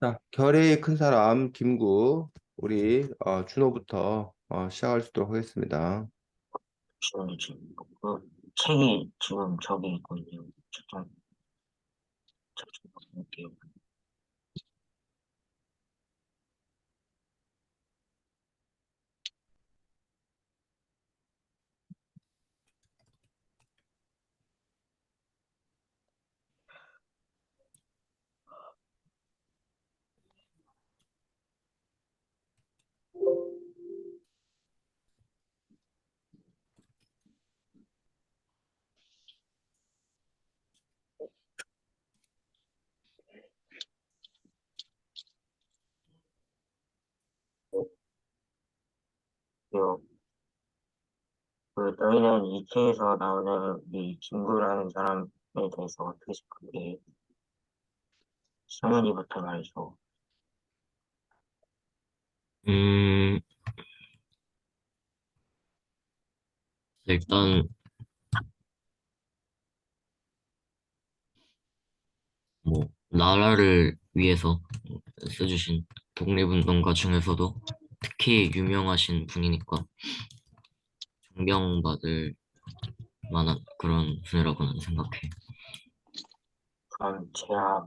자, 결의 큰 사람 김구 우리 준호부터 시작할 수 있도록 하겠습니다. 지금 책이 지금 저기 있거든요. 저좀 볼게요. 그, 너희는 이 책에서 나오는 이 김구라는 사람에 대해서 어떻게 생각해? 성현이부터 말이죠. 음, 일단, 나라를 위해서 써주신 독립운동가 중에서도 특히 유명하신 분이니까 존경받을 만한 그런 분이라고 는 생각해. 그런 제야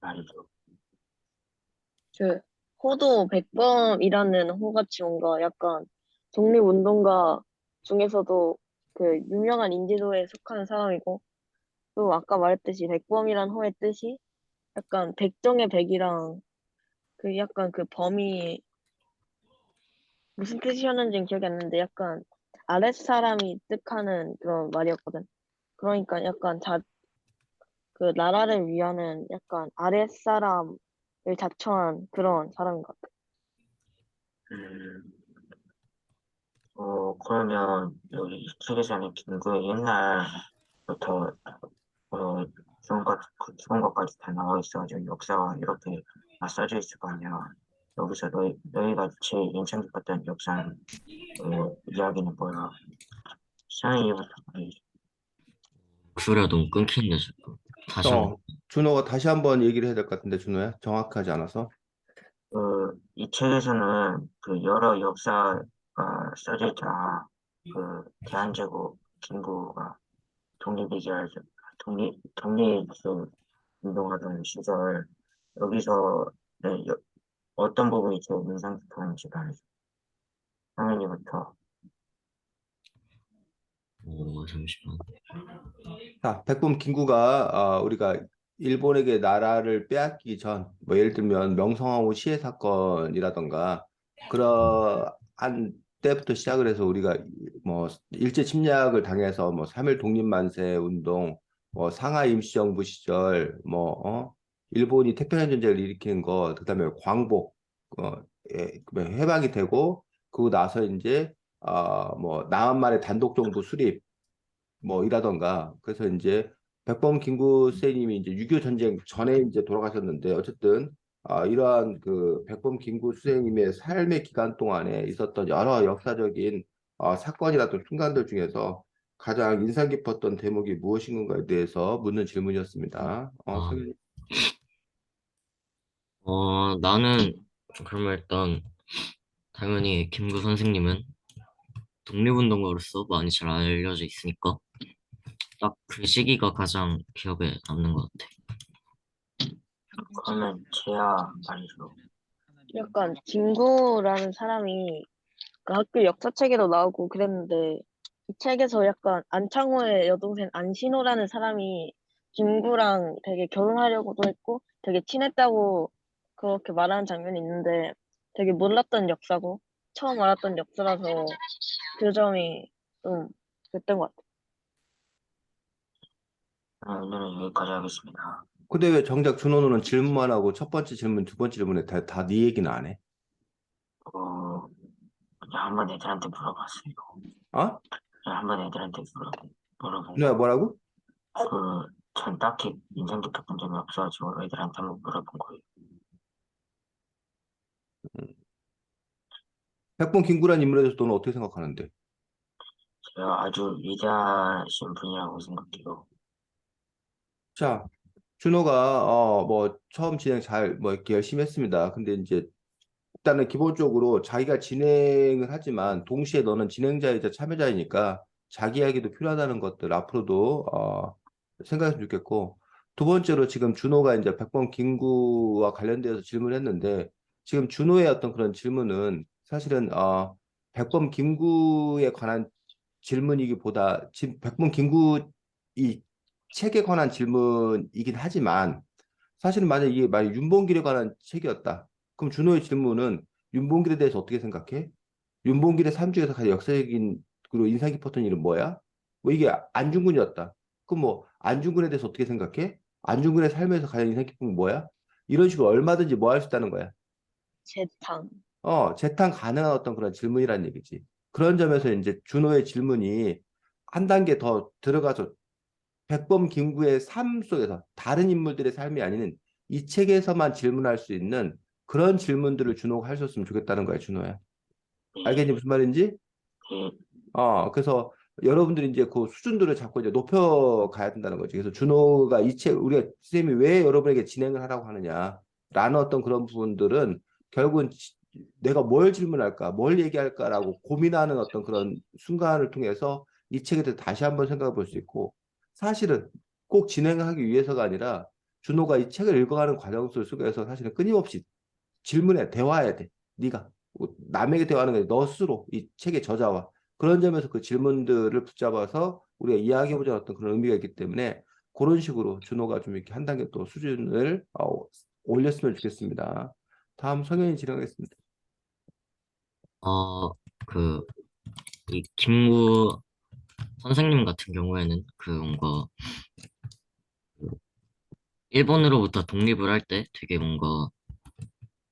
말이죠. 그 호도 백범이라는 호같이 뭔가 약간 독립운동가 중에서도 그 유명한 인지도에 속하는 사람이고 또 아까 말했듯이 백범이란 호의 뜻이 약간 백정의 백이랑 그 약간 그 범이 무슨 뜻이었는지는 기억이 안 나는데 약간 아랫사람이 뜻하는 그런 말이었거든. 그러니까 약간 그 나라를 위하는 약간 아랫사람을 자처한 그런 사람인 것 같아. 음, 그러면 여기 이 책에서는 김구의 옛날부터 어, 좋은 것까지 다 나와 있어가지고 역사가 이렇게 다 써져 있을 거 아니야. 여기서 너희가 제일 인상 깊었던 역사 이야기는 뭐야? 시작이부터 말이지. 목소리가 너무 끊기는데, 자꾸. 다시 한 번. 준호가 다시 한번 얘기를 해야 될 것 같은데 준호야 정확하지 않아서. 이 책에서는 그 여러 역사가 써져 있잖아. 그 대한제국 김구가 독립이기할 독립 그 운동하던 시절 여기서 네, 어떤 부분이 제일 인상 깊었는지 말해줘. 상현이부터. 잠시만. 자, 백범 김구가 우리가 일본에게 나라를 빼앗기기 전, 뭐 예를 들면 명성황후 시해 사건이라던가 그러한 때부터 시작을 해서 우리가 뭐 일제 침략을 당해서 뭐 3.1 독립만세 운동, 뭐 상하이 임시정부 시절, 일본이 태평양 전쟁을 일으키는 거, 그다음에 광복, 어, 해방이 되고 그러고 나서 이제 뭐 남한만의 단독 정부 수립 뭐 이라던가 그래서 이제 백범 김구 선생님이 이제 6.25 전쟁 전에 이제 돌아가셨는데 어쨌든 이러한 그 백범 김구 선생님의 삶의 기간 동안에 있었던 여러 역사적인 사건이라든 순간들 중에서 가장 인상 깊었던 대목이 무엇인 건가에 대해서 묻는 질문이었습니다. 아, 성현이. 나는, 그러면 일단, 당연히 김구 선생님은 독립운동가로서 많이 잘 알려져 있으니까, 딱 그 시기가 가장 기억에 남는 것 같아. 그러면 제야 말이죠. 약간 김구라는 사람이 그 학교 역사책에도 나오고 그랬는데 이 책에서 약간 안창호의 여동생 안신호라는 사람이 김구랑 되게 결혼하려고도 했고 되게 친했다고 그렇게 말하는 장면이 있는데 되게 몰랐던 역사고 처음 알았던 역사라서 그 점이 좀 그랬던 것 같아. 오늘은 여기까지 하겠습니다. 근데 왜 정작 준호는 질문만 하고 첫 번째 질문, 두 번째 질문에 다 네 얘기는 안 해? 그냥 한번 애들한테 물어봤어요. 어? 그냥 한번 애들한테 물어본 준호야 거. 뭐라고? 전 딱히 인상 깊었던 점이 없어가지고 애들한테 한번 물어본 거예요. 백범 김구란 인물에 대해서 너는 어떻게 생각하는데? 제가 아주 위대하신 분이라고 생각해요. 자, 준호가 뭐 처음 진행 잘 뭐 이렇게 열심히 했습니다. 근데 이제 일단은 기본적으로 자기가 진행을 하지만 동시에 너는 진행자이자 참여자이니까 자기 이야기도 필요하다는 것들 앞으로도 생각했으면 좋겠고 두 번째로 지금 준호가 이제 백번 김구와 관련돼서 질문했는데 지금 준호의 어떤 그런 질문은 사실은 백번 김구에 관한 질문이기보다 지금 백번 김구 이 책에 관한 질문이긴 하지만 사실은 만약 이게 만약 윤봉길에 관한 책이었다. 그럼 준호의 질문은 윤봉길에 대해서 어떻게 생각해? 윤봉길의 삶 중에서 가장 역사적인 그리고 인상 깊었던 일은 뭐야? 뭐 이게 안중근이었다. 그럼 뭐 안중근에 대해서 어떻게 생각해? 안중근의 삶에서 가장 인상 깊은 건 뭐야? 이런 식으로 얼마든지 뭐 할 수 있다는 거야. 재탕. 재탕 가능한 어떤 그런 질문이란 얘기지. 그런 점에서 이제 준호의 질문이 한 단계 더 들어가서 백범 김구의 삶 속에서 다른 인물들의 삶이 아닌 이 책에서만 질문할 수 있는 그런 질문들을 준호가 할 수 있으면 좋겠다는 거야, 준호야. 알겠니? 예, 무슨 말인지? 예, 그래서 여러분들이 이제 그 수준들을 자꾸 이제 높여가야 된다는 거지. 그래서 준호가 이 책, 우리가 선생님이 왜 여러분에게 진행을 하라고 하느냐라는 어떤 그런 부분들은 결국은 내가 뭘 질문할까, 뭘 얘기할까라고 고민하는 어떤 그런 순간을 통해서 이 책에 대해서 다시 한번 생각해 볼 수 있고 사실은 꼭 진행하기 위해서가 아니라 준호가 이 책을 읽어가는 과정 속에서 사실은 끊임없이 질문해, 대화해야 돼. 네가 남에게 대화하는 게 아니라 너 스스로 이 책의 저자와 그런 점에서 그 질문들을 붙잡아서 우리가 이야기해보자 어떤 그런 의미가 있기 때문에 그런 식으로 준호가 좀 이렇게 한 단계 또 수준을 올렸으면 좋겠습니다. 다음 성현이 진행하겠습니다. 어, 그, 이 김구 선생님 같은 경우에는 그 뭔가 일본으로부터 독립을 할 때 되게 뭔가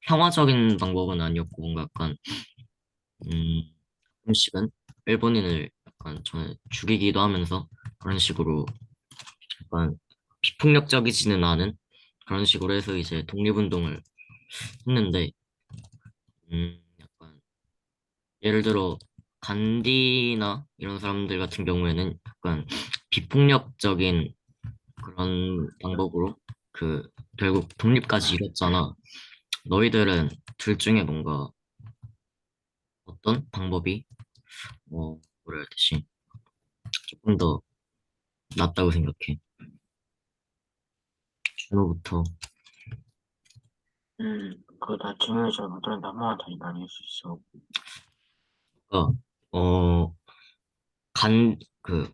평화적인 방법은 아니었고 뭔가 약간 음 가끔씩은 일본인을 약간 저는 죽이기도 하면서 그런 식으로 약간 비폭력적이지는 않은 그런 식으로 해서 이제 독립운동을 했는데 약간 예를 들어 간디나 이런 사람들 같은 경우에는 약간 비폭력적인 그런 방법으로 그 결국 독립까지 이뤘잖아. 너희들은 둘 중에 뭔가 어떤 방법이 뭐라 해야 되지? 조금 더 낫다고 생각해. 준호부터. 나 질문을 잘 못 들었는데 한 번만 더 말해 줄 수 있어. 어, 어,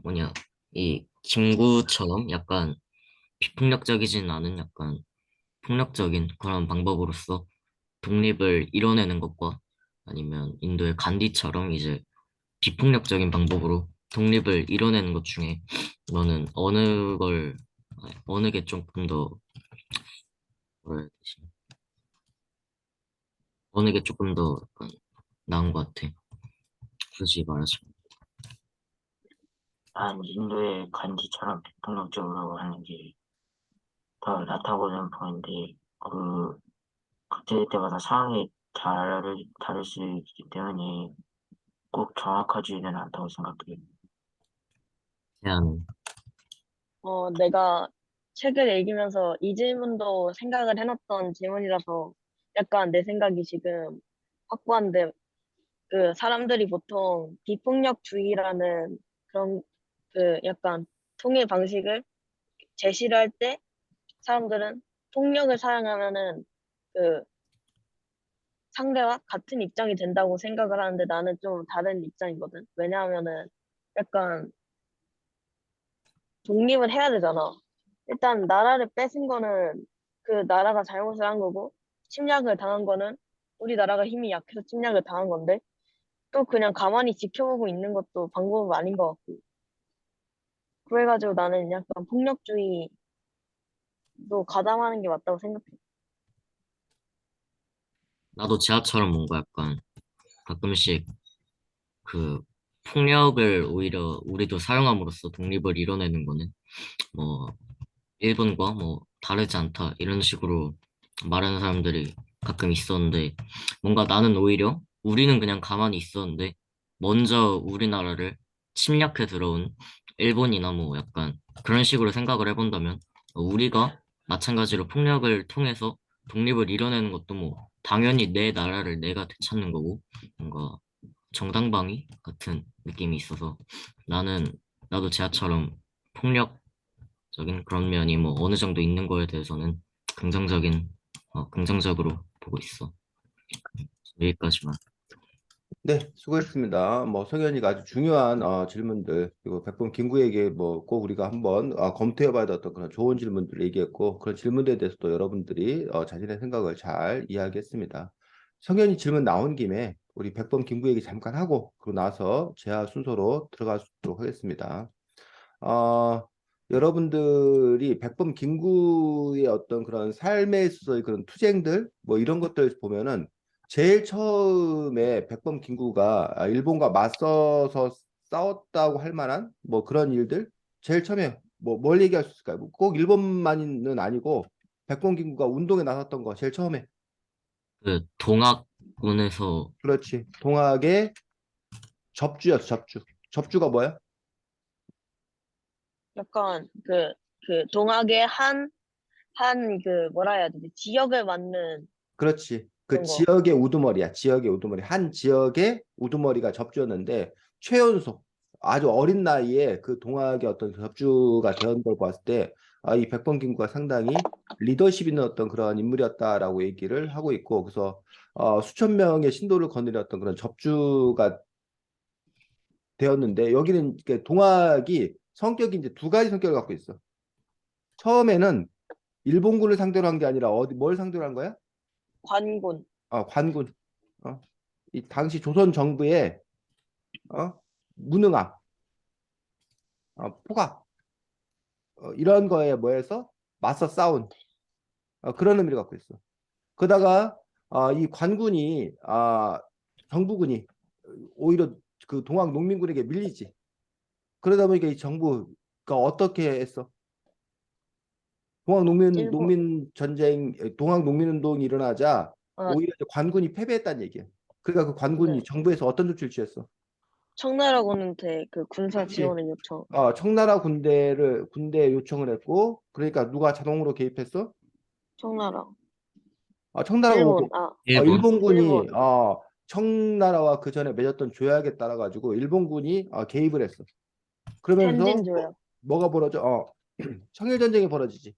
뭐냐, 이 김구처럼 약간 비폭력적이진 않은 약간 폭력적인 그런 방법으로서 독립을 이뤄내는 것과 아니면 인도의 간디처럼 이제 비폭력적인 방법으로 독립을 이뤄내는 것 중에 너는 어느 게 조금 더 뭐라 해야 되지? 어느 게 조금 더 약간 나은 것 같아. 굳이 말하자면. 난 인도의 간지처럼 비폭력적으로 하는 게 더 낫다고는 보는데, 그때마다 상황이 다를 수 있기 때문에 꼭 정확하지는 않다고 생각해. 제안 내가 책을 읽으면서 이 질문도 생각을 해놨던 질문이라서 약간 내 생각이 지금 확고한데 그 사람들이 보통 비폭력주의라는 그런 그 약간 통일 방식을 제시를 할 때 사람들은 폭력을 사용하면은 그 상대와 같은 입장이 된다고 생각을 하는데 나는 좀 다른 입장이거든. 왜냐하면은 약간 독립을 해야 되잖아. 일단 나라를 뺏은 거는 그 나라가 잘못을 한 거고 침략을 당한 거는 우리나라가 힘이 약해서 침략을 당한 건데 또 그냥 가만히 지켜보고 있는 것도 방법은 아닌 것 같고 그래가지고 나는 약간 폭력주의도 가담하는 게 맞다고 생각해. 나도 지하철은 뭔가 약간 가끔씩 그 폭력을 오히려 우리도 사용함으로써 독립을 이뤄내는 거는 뭐 일본과 뭐 다르지 않다 이런 식으로 말하는 사람들이 가끔 있었는데 뭔가 나는 오히려 우리는 그냥 가만히 있었는데 먼저 우리나라를 침략해 들어온 일본이나 뭐 약간 그런 식으로 생각을 해본다면 우리가 마찬가지로 폭력을 통해서 독립을 이뤄내는 것도 뭐 당연히 내 나라를 내가 되찾는 거고 뭔가 정당방위 같은 느낌이 있어서 나는 나도 제아처럼 폭력적인 그런 면이 뭐 어느 정도 있는 거에 대해서는 긍정적으로 보고 있어. 여기까지만. 네, 수고했습니다. 뭐 성현이가 아주 중요한 질문들 그리고 백범 김구에게 뭐 꼭 우리가 한번 검토해봐야 될 어떤 그런 좋은 질문들을 얘기했고 그런 질문들에 대해서도 여러분들이 자신의 생각을 잘 이야기했습니다. 성현이 질문 나온 김에 우리 백범 김구 얘기 잠깐 하고 그러고 나서 제가 순서로 들어가도록 하겠습니다. 어, 여러분들이 백범 김구의 어떤 그런 삶에 있어서의 그런 투쟁들 뭐 이런 것들 보면은 제일 처음에 백범 김구가 일본과 맞서서 싸웠다고 할 만한 뭐 그런 일들 제일 처음에 뭐 뭘 얘기할 수 있을까요? 뭐꼭 일본만은 아니고 백범 김구가 운동에 나섰던 거 제일 처음에 그 동학군에서 그렇지 동학의 접주였어 접주 접주가 뭐야? 약간 그 동학의 그 뭐라 해야 되지? 지역을 맡는 그렇지. 그 그런 거. 지역의 우두머리야. 지역의 우두머리. 한 지역의 우두머리가 접주였는데 최연소 아주 어린 나이에 그 동학의 어떤 접주가 되었던 걸 봤을 때 이 백범김구가 상당히 리더십 있는 어떤 그런 인물이었다라고 얘기를 하고 있고 그래서 수천 명의 신도를 거느렸던 그런 접주가 되었는데 여기는 이렇게 동학이 성격이 이제 두 가지 성격을 갖고 있어. 처음에는 일본군을 상대로 한 게 아니라 어디 뭘 상대로 한 거야? 관군. 관군. 어? 이 당시 조선 정부의 어? 무능함, 포갑 이런 거에 뭐해서 맞서 싸운 그런 의미를 갖고 있어. 그러다가 이 관군이 정부군이 오히려 그 동학 농민군에게 밀리지. 그러다 보니까 이 정부가 어떻게 했어? 일본 농민 전쟁, 동학 농민 운동이 일어나자 아, 오히려 이제 관군이 패배했다는 얘기야. 그러니까 그 관군이 네. 정부에서 어떤 조치를 취했어? 청나라군한테 그 군사 그렇지. 지원을 요청. 청나라 군대 요청을 했고, 그러니까 누가 자동으로 개입했어? 청나라. 청나라가 일본. 오고, 일본. 일본군이 일본. 청나라와 그 전에 맺었던 조약에 따라 가지고 일본군이 개입을 했어. 그러면서 텐진조약. 뭐가 벌어져? 청일 전쟁이 벌어지지.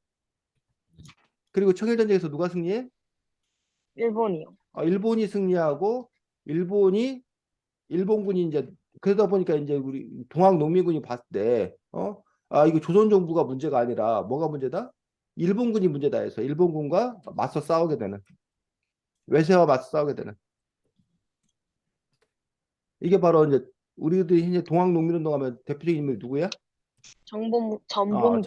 그리고 청일 전쟁에서 누가 승리해? 일본이요. 일본이 승리하고 일본이 일본군이 이제 그러다 보니까 이제 우리 동학 농민군이 봤을 때 이거 조선 정부가 문제가 아니라 뭐가 문제다? 일본군이 문제다 해서 일본군과 맞서 싸우게 되는 외세와 맞서 싸우게 되는 이게 바로 이제 우리들이 현재 동학 농민운동 하면 대표적인 인물이 누구야? 전봉준이요.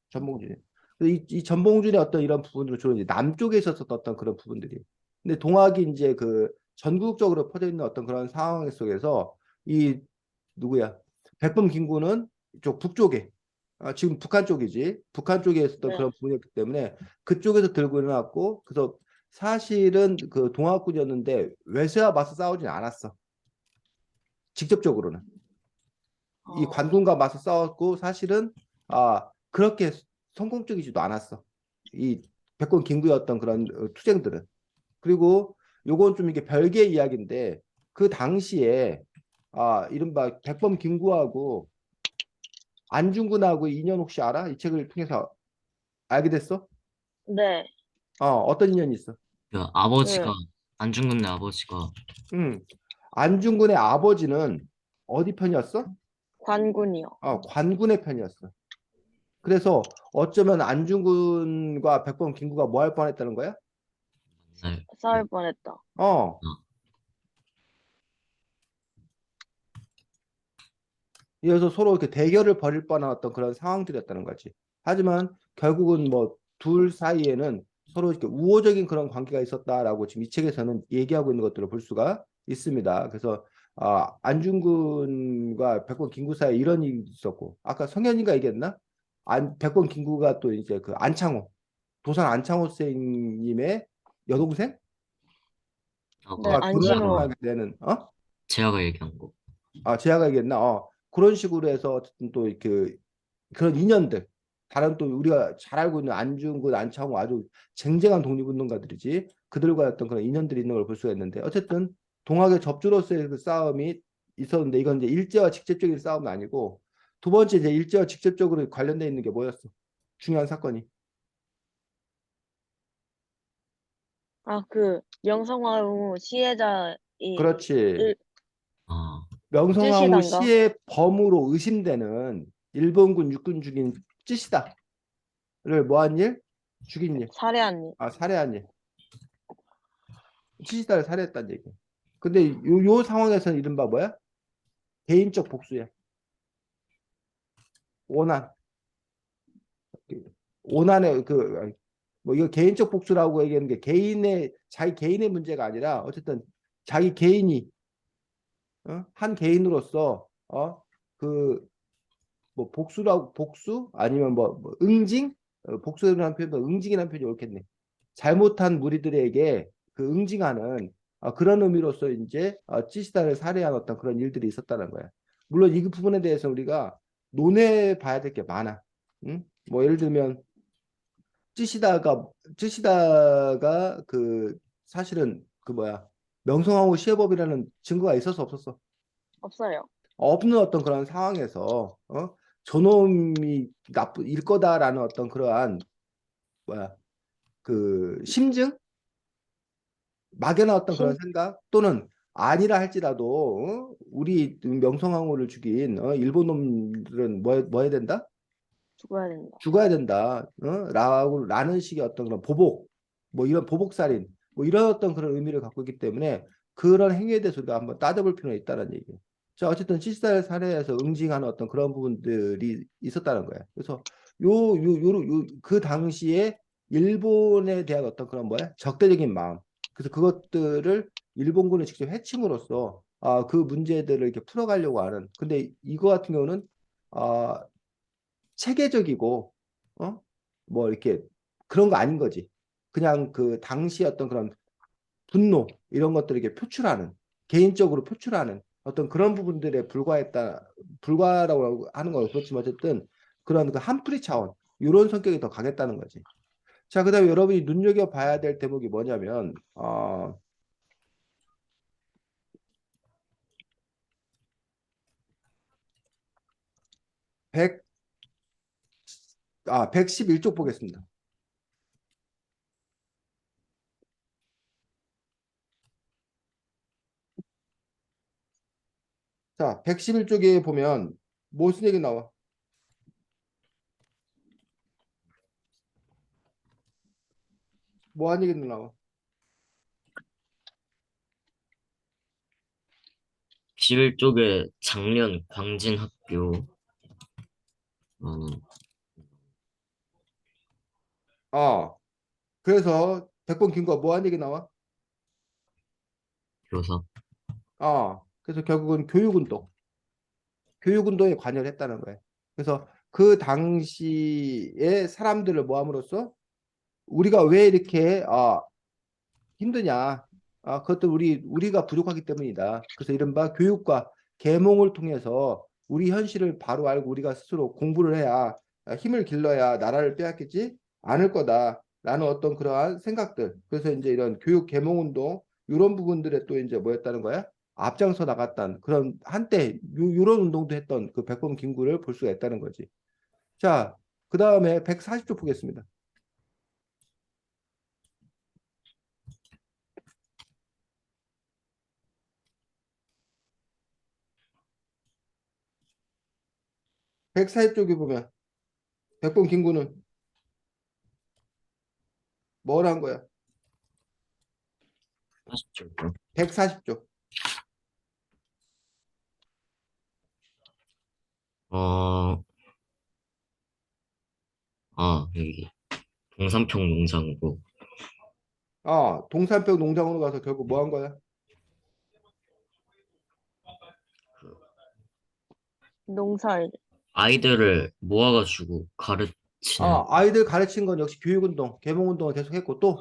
전봉준. 이 전봉준의 어떤 이런 부분들은 주로 이제 남쪽에 있었던 어떤 그런 부분들이. 근데 동학이 이제 그 전국적으로 퍼져 있는 어떤 그런 상황 속에서 이 누구야? 백범 김구는 이쪽 북쪽에 지금 북한 쪽이지. 북한 쪽에 있었던 네. 그런 부분이었기 때문에 그쪽에서 들고 일어났고 그래서 사실은 그 동학군이었는데 외세와 맞서 싸우진 않았어. 직접적으로는. 이 어, 관군과 맞서 싸웠고 사실은 그렇게 성공적이지도 않았어. 이 백권 김구였던 그런 투쟁들은. 그리고 요건 좀 이게 별개의 이야기인데 그 당시에 이른바 백범 김구하고 안중근하고 인연 혹시 알아? 이 책을 통해서 알게 됐어? 네. 어떤 인연이 있어? 그 아버지가 그 안중근의 아버지가 음. 안중근의 아버지는 어디 편이었어? 관군이요. 관군의 편이었어. 그래서 어쩌면 안중근과 백범 김구가 뭐 할 뻔했다는 거야? 날 싸울 뻔했다. 어, 이어서 서로 이렇게 대결을 벌일 뻔한 어떤 그런 상황들이었다는 거지. 하지만 결국은 뭐 둘 사이에는 서로 이렇게 우호적인 그런 관계가 있었다라고 지금 이 책에서는 얘기하고 있는 것들을 볼 수가 있습니다. 그래서 안중근과 백범 김구 사이에 이런 일이 있었고 아까 성현이가 얘기했나? 백범 김구가 또 이제 그 안창호 도산 안창호 선생님의 여동생? 네, 결혼을 안신호. 하게 되는 제아가 얘기한 거. 제가 얘기했나? 그런 식으로 해서 어쨌든 또 이렇게 그런 인연들 다른 또 우리가 잘 알고 있는 안중근, 안창호 아주 쟁쟁한 독립운동가들이지. 그들과 어떤 그런 인연들이 있는 걸 볼 수가 있는데 어쨌든 동학의 접주로서의 그 싸움이 있었는데 이건 이제 일제와 직접적인 싸움은 아니고 두 번째 이제 일제와 직접적으로 관련돼 있는 게 뭐였어? 중요한 사건이. 아, 그 명성황후 시해자의 그렇지. 일- 아, 명성황후 쯔시단가 시의 범으로 의심되는 일본군 육군 중인 쯔시다를 뭐한 일? 죽인 일. 살해한 일. 아, 살해한 일. 쯔시다를 살해했다는 얘기. 근데 요 상황에서는 이른바 뭐야? 개인적 복수야. 원한. 원한의 그 뭐 이거 개인적 복수라고 얘기하는 게 개인의 자기 개인의 문제가 아니라 어쨌든 자기 개인이 한 개인으로서 그 뭐 복수라고 복수 아니면 뭐 응징 복수라는 표현보다 응징이라는 표현이 옳겠네. 잘못한 무리들에게 그 응징하는 그런 의미로서 이제 찌시다를 살해한 어떤 그런 일들이 있었다는 거야. 물론 이 부분에 대해서 우리가 논해 봐야 될 게 많아. 응? 뭐 예를 들면 찌시다가 그 사실은 그 뭐야 명성황후 시해법이라는 증거가 있어서 없었어. 없어요. 없는 어떤 그런 상황에서 저놈이 나쁜 일 거다라는 어떤 그러한 뭐야 그 심증 막연한 어떤 그런 신 생각 또는 아니라 할지라도 우리 명성황후를 죽인 일본 놈들은 뭐 해야 된다? 죽어야 된다. 죽어야 된다. 라는 식의 어떤 그런 보복, 뭐 이런 보복살인, 뭐 이런 어떤 그런 의미를 갖고 있기 때문에 그런 행위에 대해서 우리가 한번 따져볼 필요가 있다는 얘기예요. 자, 어쨌든 실살 사례에서 응징하는 어떤 그런 부분들이 있었다는 거예요. 그래서 그 당시에 일본에 대한 어떤 그런 뭐야? 적대적인 마음. 그래서 그것들을 일본군을 직접 해침으로써 그 문제들을 이렇게 풀어가려고 하는. 근데 이거 같은 경우는 아, 체계적이고 뭐 이렇게 그런 거 아닌 거지. 그냥 그 당시 어떤 그런 분노 이런 것들을 이렇게 표출하는 개인적으로 표출하는 어떤 그런 부분들에 불과라고 하는 거 그렇지만 어쨌든 그런 그 한풀이 차원 이런 성격이 더 강했다는 거지. 자, 그다음에 여러분이 눈여겨 봐야 될 대목이 뭐냐면 100, 111쪽 보겠습니다. 자, 111쪽에 보면 무슨 얘기 나와? 뭐 하는 얘기 나와? 11쪽에 작년 광진학교 라는 그래서 백번 김과 뭐 하는 얘기 나와? 교사. 그래서 결국은 교육운동에 관여를 했다는 거예요. 그래서 그 당시에 사람들을 모함으로써 우리가 왜 이렇게 힘드냐? 그것도 우리가 부족하기 때문이다. 그래서 이른바 교육과 계몽을 통해서 우리 현실을 바로 알고 우리가 스스로 공부를 해야 힘을 길러야 나라를 빼앗기지 않을 거다라는 어떤 그러한 생각들. 그래서 이제 이런 교육 계몽 운동 이런 부분들에 또 이제 뭐였다는 거야? 앞장서 나갔던 그런 한때 이런 운동도 했던 그 백범 김구를 볼 수가 있다는 거지. 자, 그 다음에 140조 보겠습니다. 140쪽에 보면 백범 김구는 뭘 한 거야? 40쪽이요. 140조. 어, 여기 동산평 농장으로 동산병 농장으로 가서 결국 뭐 한 거야? 그 농사일. 아이들을 모아가지고 가르치는. 아이들 가르치는 건 역시 교육운동, 계몽운동을 계속했고 또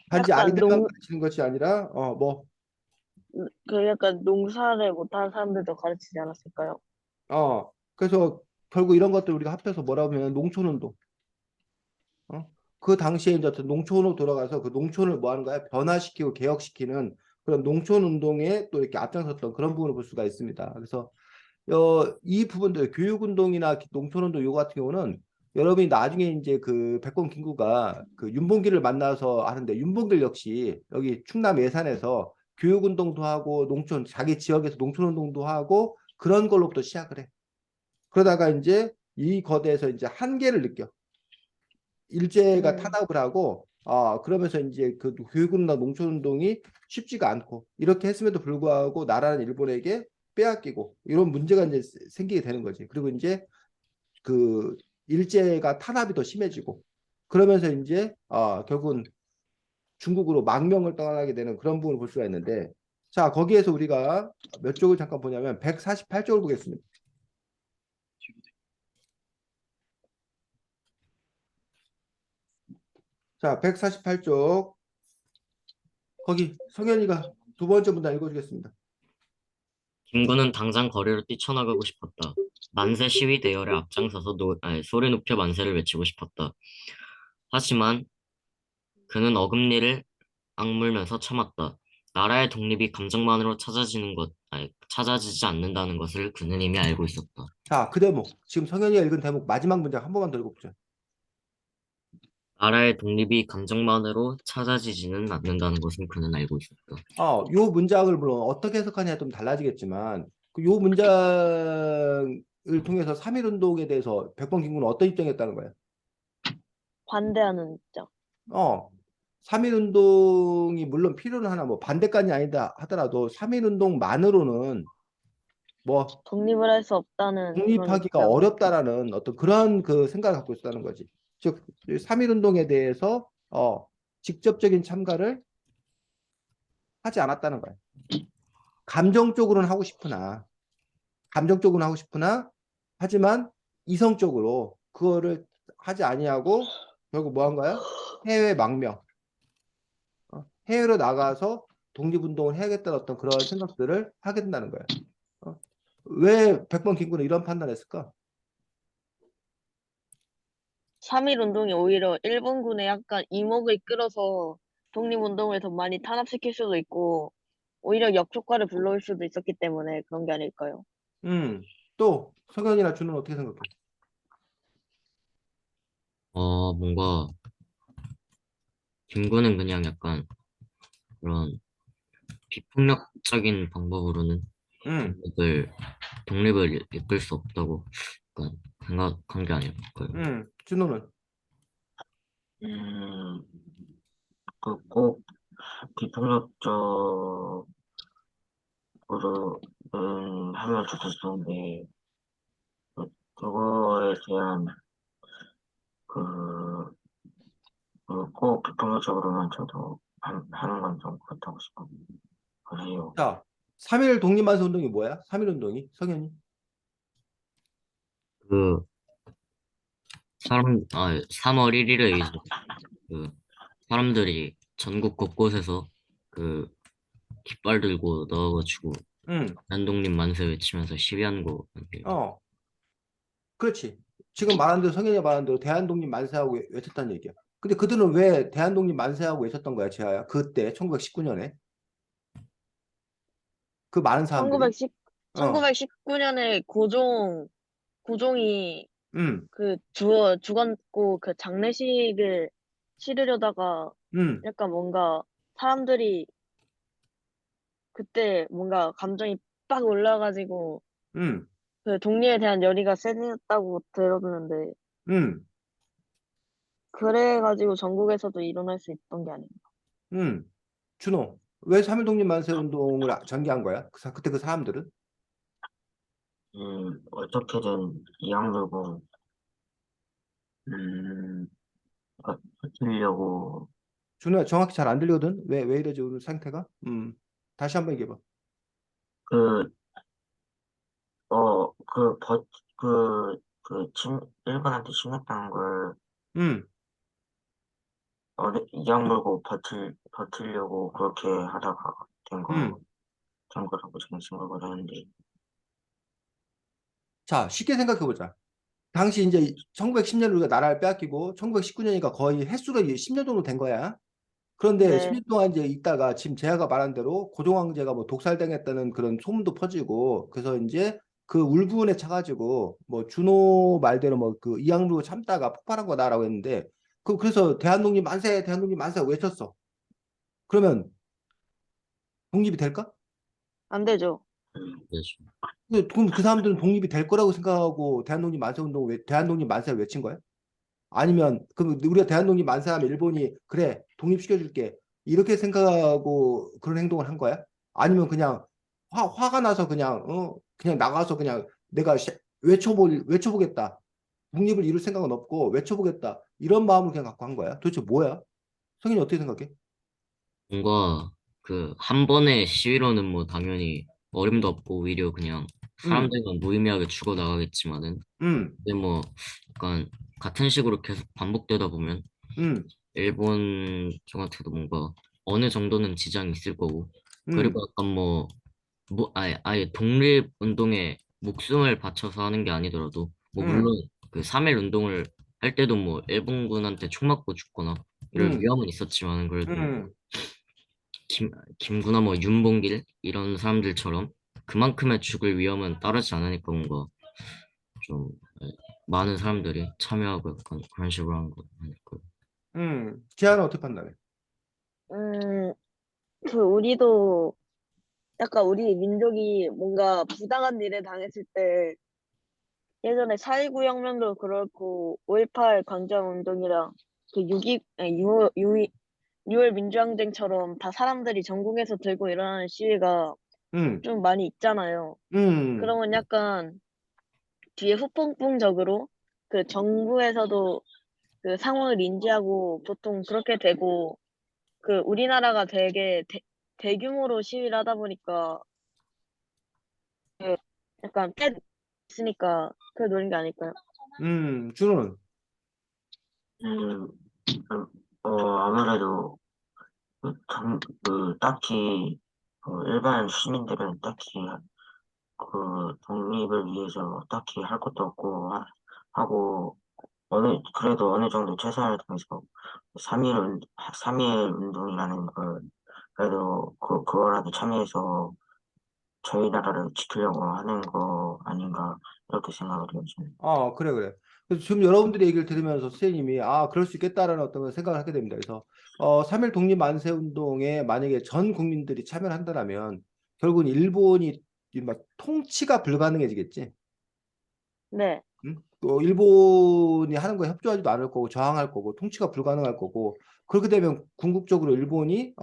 단지 약간 아이들만 가르치는 것이 아니라 뭐 그 약간 농사를 못하는 사람들도 가르치지 않았을까요? 그래서 결국 이런 것들 우리가 합해서 뭐라고 하면 농촌운동. 그 당시에 이제 어떤 농촌으로 돌아가서 그 농촌을 뭐 하는 거야? 변화시키고 개혁시키는 그런 농촌운동에 또 이렇게 앞장섰던 그런 부분을 볼 수가 있습니다. 그래서 이 부분들 교육운동이나 농촌운동 요거 같은 경우는 여러분이 나중에 이제 그 백범 김구가 그 윤봉길을 만나서 하는데 윤봉길 역시 여기 충남 예산에서 교육운동도 하고 농촌 자기 지역에서 농촌운동도 하고 그런 걸로부터 시작을 해. 그러다가 이제 이 거대에서 이제 한계를 느껴. 일제가 음, 탄압을 하고 그러면서 이제 그 교육운동이나 농촌운동이 쉽지가 않고 이렇게 했음에도 불구하고 나라는 일본에게 빼앗기고 이런 문제가 이제 생기게 되는 거지. 그리고 이제 그 일제가 탄압이 더 심해지고 그러면서 이제 결국은 중국으로 망명을 떠나게 되는 그런 부분을 볼 수가 있는데 자 거기에서 우리가 몇 쪽을 잠깐 보냐면 148쪽을 보겠습니다. 자 148쪽 거기 성현이가 두 번째 문단 읽어주겠습니다. 김구는 당장 거리로 뛰쳐나가고 싶었다. 만세 시위 대열에 앞장서서 소리 높여 만세를 외치고 싶었다. 하지만 그는 어금니를 악물면서 참았다. 나라의 독립이 감정만으로 찾아지지 않는다는 것을 그는 이미 알고 있었다. 자, 그 대목. 지금 성현이가 읽은 대목 마지막 문장 한 번만 더 읽어보자. 나라의 독립이 감정만으로 찾아지지는 않는다는 것을 그는 알고 있었다. 요 문장을 물론 어떻게 해석하냐에 좀 달라지겠지만 요 문장을 통해서 3.1 운동에 대해서 백번 김구는 어떤 입장이었다는 거야? 반대하는 입장. 3.1 운동이 물론 필요는 하나 뭐 반대까지 아니다 하더라도 3.1 운동만으로는 뭐 독립을 할 수 없다는 그런 독립하기가 입장. 어렵다라는 어떤 그런 그 생각을 갖고 있었다는 거지. 즉, 3.1 운동에 대해서 직접적인 참가를 하지 않았다는 거야. 감정적으로는 하고 싶으나, 감정적으로는 하고 싶으나, 하지만 이성적으로 그거를 하지 아니하고 결국 뭐 한 거야? 해외 망명, 해외로 나가서 독립운동을 해야겠다는 어떤 그런 생각들을 하게 된다는 거야. 왜 백번 김구는 이런 판단했을까? 3.1 운동이 오히려 일본군에 약간 이목을 끌어서 독립운동을 더 많이 탄압시킬 수도 있고, 오히려 역효과를 불러올 수도 있었기 때문에 그런 게 아닐까요? 또 석연이나 준은 어떻게 생각해? 뭔가 김구는 그냥 약간 그런 비폭력적인 방법으로는 음, 독립을 이끌 수 없다고 약간 생각한 게 아닐까요? 준호는 음, 그 꼭 비폭력적으로는 하면 좋겠는데, 그거에 대한 그, 꼭 비폭력적으로만 저도 하는 건 좀 그렇다고 싶어요. 자, 3.1 독립만세 운동이 뭐야? 3.1 운동이 석연이 그 3월 1일에 이제 그 사람들이 전국 곳곳에서 그 깃발 들고 나와가지고 음, 한독립 만세 외치면서 시위한 거 같아요. 어, 그렇지. 지금 말한 대로 성현이가 말한 대로 대한독립 만세하고 외쳤다는 얘기야. 근데 그들은 왜 대한독립 만세하고 외쳤던 거야, 지하야? 그때 1919년에 그 많은 사람들이 1910, 어, 1919년에 고종이 음, 죽었고 그 장례식을 치르려다가 음, 약간 뭔가 사람들이 그때 뭔가 감정이 빡 올라가지고 음, 그 독립에 대한 열의가 세졌다고 들었는데 음, 그래가지고 전국에서도 일어날 수 있던 게 아닌가. 음. 준호, 왜 3.1 독립 만세 운동을 전개한 거야? 그때 그 사람들은? 어떻게든 이악 물고, 버티려고, 준호야, 정확히 잘 안 들리거든? 왜 이러지, 오늘 상태가? 다시 한번 얘기해봐. 그, 그, 일본한테 침략당한 걸, 음, 이악 물고 버티려고 그렇게 하다가 된 거, 음. 거라고 저는 생각을 하는데, 자, 쉽게 생각해보자. 당시 이제 1910년 우리가 나라를 빼앗기고 1919년이니까 거의 횟수로 10년 정도 된 거야. 그런데 네. 10년 동안 이제 있다가 지금 제아가 말한 대로 고종 황제가 뭐 독살당했다는 그런 소문도 퍼지고 그래서 이제 그 울분에 차가지고 뭐 준호 말대로 뭐 그 이양루 참다가 폭발한 거다라고 했는데 그래서 대한독립 만세 대한독립 만세 외쳤어. 그러면 독립이 될까? 안 되죠. 그래서 그럼 그 사람들은 독립이 될 거라고 생각하고 대한독립 만세 운동 대한독립 만세를 외친 거야? 아니면 그럼 우리가 대한독립 만세하면 일본이 그래 독립시켜줄게 이렇게 생각하고 그런 행동을 한 거야? 아니면 그냥 화가 나서 그냥 그냥 나가서 그냥 내가 외쳐보겠다 독립을 이룰 생각은 없고 외쳐보겠다 이런 마음을 그냥 갖고 한 거야? 도대체 뭐야? 성인이 어떻게 생각해? 뭔가 그 한 번의 시위로는 뭐 당연히 어림도 없고 오히려 그냥 응, 사람들만 무의미하게 죽어 나가겠지만은 응, 근데 뭐 약간 같은 식으로 계속 반복되다 보면 응, 일본 쪽한테도 뭔가 어느 정도는 지장이 있을 거고 응, 그리고 약간 아예 독립 운동에 목숨을 바쳐서 하는 게 아니더라도 뭐 응, 물론 그 3.1 운동을 할 때도 뭐 일본군한테 총 맞고 죽거나 이럴 응, 위험은 있었지만 그래도 응, 김구나 뭐 윤봉길 이런 사람들처럼 그만큼의 죽을 위험은 따르지 않으니까 뭔가 좀 예, 많은 사람들이 참여하고 약간 그런 식으로 하는 거 아닐까. 응. 제안은 어떻게 판단해? 음, 우리도 약간 우리 민족이 뭔가 부당한 일을 당했을 때 예전에 4.19 혁명도 그렇고 5.18 광장운동이랑 그 6.2, 아니, 6월 민주항쟁처럼 다 사람들이 전국에서 들고 일어나는 시위가 응, 좀 많이 있잖아요. 응, 그러면 약간 뒤에 후폭풍적으로 그 정부에서도 그 상황을 인지하고 보통 그렇게 되고 그 우리나라가 되게 대규모로 시위를 하다 보니까 약간 패 있으니까 그걸 노린 게 아닐까요? 준호는? 음, 아무래도 딱히 일반 시민들은 딱히 독립을 위해서 딱히 할 것도 없고 하고 그래도 어느 정도 최선을 다해서 3.1 운동이라는 걸 그래도 그거라도 참여해서 저희 나라를 지키려고 하는 거 아닌가 이렇게 생각을 해요, 저는. 그래, 그래. 그래서 지금 여러분들의 얘기를 들으면서 선생님이, 그럴 수 있겠다라는 어떤 생각을 하게 됩니다. 그래서, 3.1 독립 만세 운동에 만약에 전 국민들이 참여를 한다면, 결국은 일본이 막 통치가 불가능해지겠지. 네. 응? 또 일본이 하는 거에 협조하지도 않을 거고, 저항할 거고, 통치가 불가능할 거고, 그렇게 되면 궁극적으로 일본이,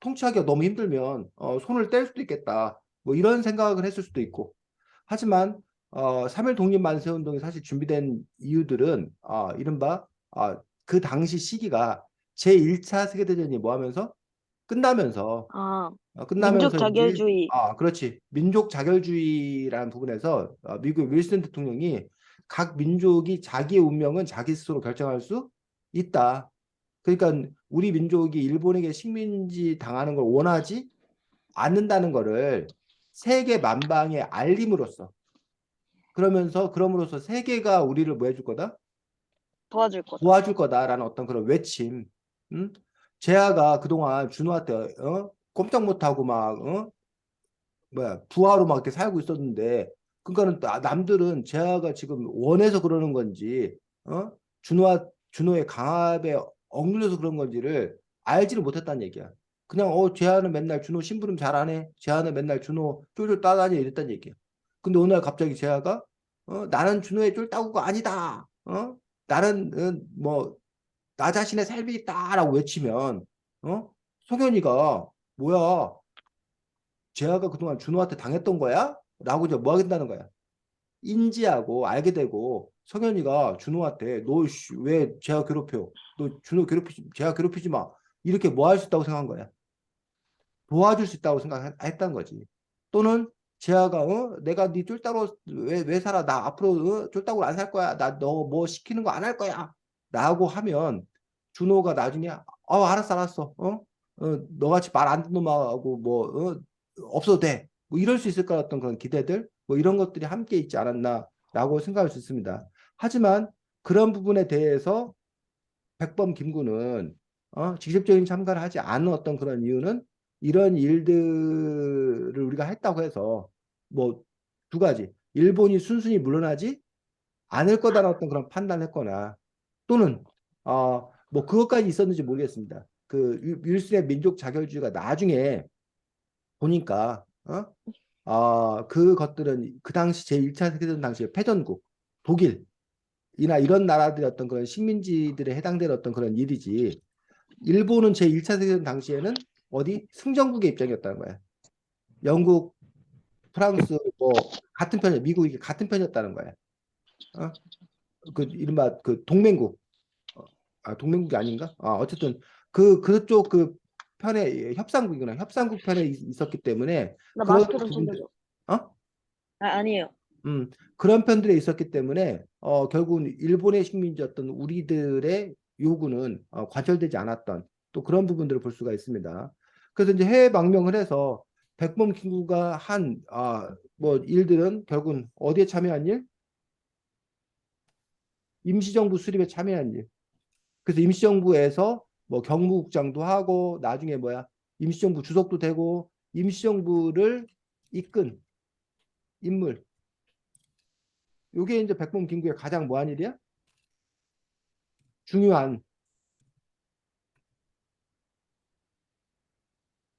통치하기가 너무 힘들면, 손을 뗄 수도 있겠다. 뭐 이런 생각을 했을 수도 있고, 하지만 3.1 독립만세운동이 사실 준비된 이유들은 이른바 그 당시 시기가 제1차 세계대전이 뭐 하면서 끝나면서 아, 민족 끝나면서인지 자결주의. 그렇지 민족 자결주의라는 부분에서 미국 윌슨 대통령이 각 민족이 자기의 운명은 자기 스스로 결정할 수 있다. 그러니까 우리 민족이 일본에게 식민지 당하는 걸 원하지 않는다는 거를 세계 만방에 알림으로써 그럼으로써 세계가 우리를 뭐 해줄 거다? 도와줄 거다. 도와줄 거다라는 어떤 그런 외침. 응? 재하가 그동안 준호한테 꼼짝 못하고 막 뭐야 부하로 막 이렇게 살고 있었는데 그러니까는 남들은 재하가 지금 원해서 그러는 건지 준호의 강압에 억눌려서 그런 건지를 알지를 못했다는 얘기야. 그냥 재하는 맨날 준호 심부름 잘하네. 재하는 맨날 준호 쫄쫄 따다니 이랬다는 얘기야. 근데 어느 날 갑자기 재하가 나는 준호의 쫄따구가 아니다. 나는 뭐 나 자신의 삶이 있다라고 외치면 성현이가 뭐야 재하가 그동안 준호한테 당했던 거야? 라고 이제 뭐 하겠다는 거야. 인지하고 알게 되고 성현이가 준호한테 너 왜 재하 괴롭혀? 너 준호 재하 괴롭히지 마. 이렇게 뭐 할 수 있다고 생각한 거야. 도와줄 수 있다고 생각했다는 거지. 또는 재하가 내가 네 쫄따로 왜 살아? 나 앞으로 쫄따구로 안 살 거야. 나 너 뭐 시키는 거 안 할 거야. 라고 하면 준호가 나중에 알았어 알았어. 너같이 말 안 듣는 놈하고 뭐 없어도 돼. 뭐 이럴 수 있을 것 같던 그런 기대들, 뭐 이런 것들이 함께 있지 않았나라고 생각할 수 있습니다. 하지만 그런 부분에 대해서 백범 김구는 직접적인 참가를 하지 않은 어떤 그런 이유는 이런 일들을 우리가 했다고 해서 뭐 두 가지. 일본이 순순히 물러나지 않을 거다라는 어떤 그런 판단을 했거나 또는 뭐 그것까지 있었는지 모르겠습니다. 그 윌슨의 민족 자결주의가 나중에 보니까 그것들은 그 당시 제1차 세계대전 당시에 패전국 독일이나 이런 나라들의 어떤 그런 식민지들에 해당되는 어떤 그런 일이지 일본은 제1차 세계대전 당시에는 어디 승전국의 입장이었다는 거야. 영국, 프랑스 뭐 같은 편이 미국이 같은 편이었다는 거야. 어? 그 이른바 그 동맹국 동맹국이 아닌가? 어쨌든 그쪽 그 편에 협상국이구나. 협상국 편에 있었기 때문에 나 그런 마스크 좀 부분들 챙겨줘. 어? 아니에요. 그런 편들에 있었기 때문에 결국은 일본의 식민지였던 우리들의 요구는 관철되지 않았던 또 그런 부분들을 볼 수가 있습니다. 그래서 이제 해외 망명을 해서 백범 김구가 한 뭐 일들은 결국은 어디에 참여한 일? 임시정부 수립에 참여한 일. 그래서 임시정부에서 뭐 경무국장도 하고 나중에 뭐야 임시정부 주석도 되고 임시정부를 이끈 인물. 요게 이제 백범 김구의 가장 뭐한 일이야? 중요한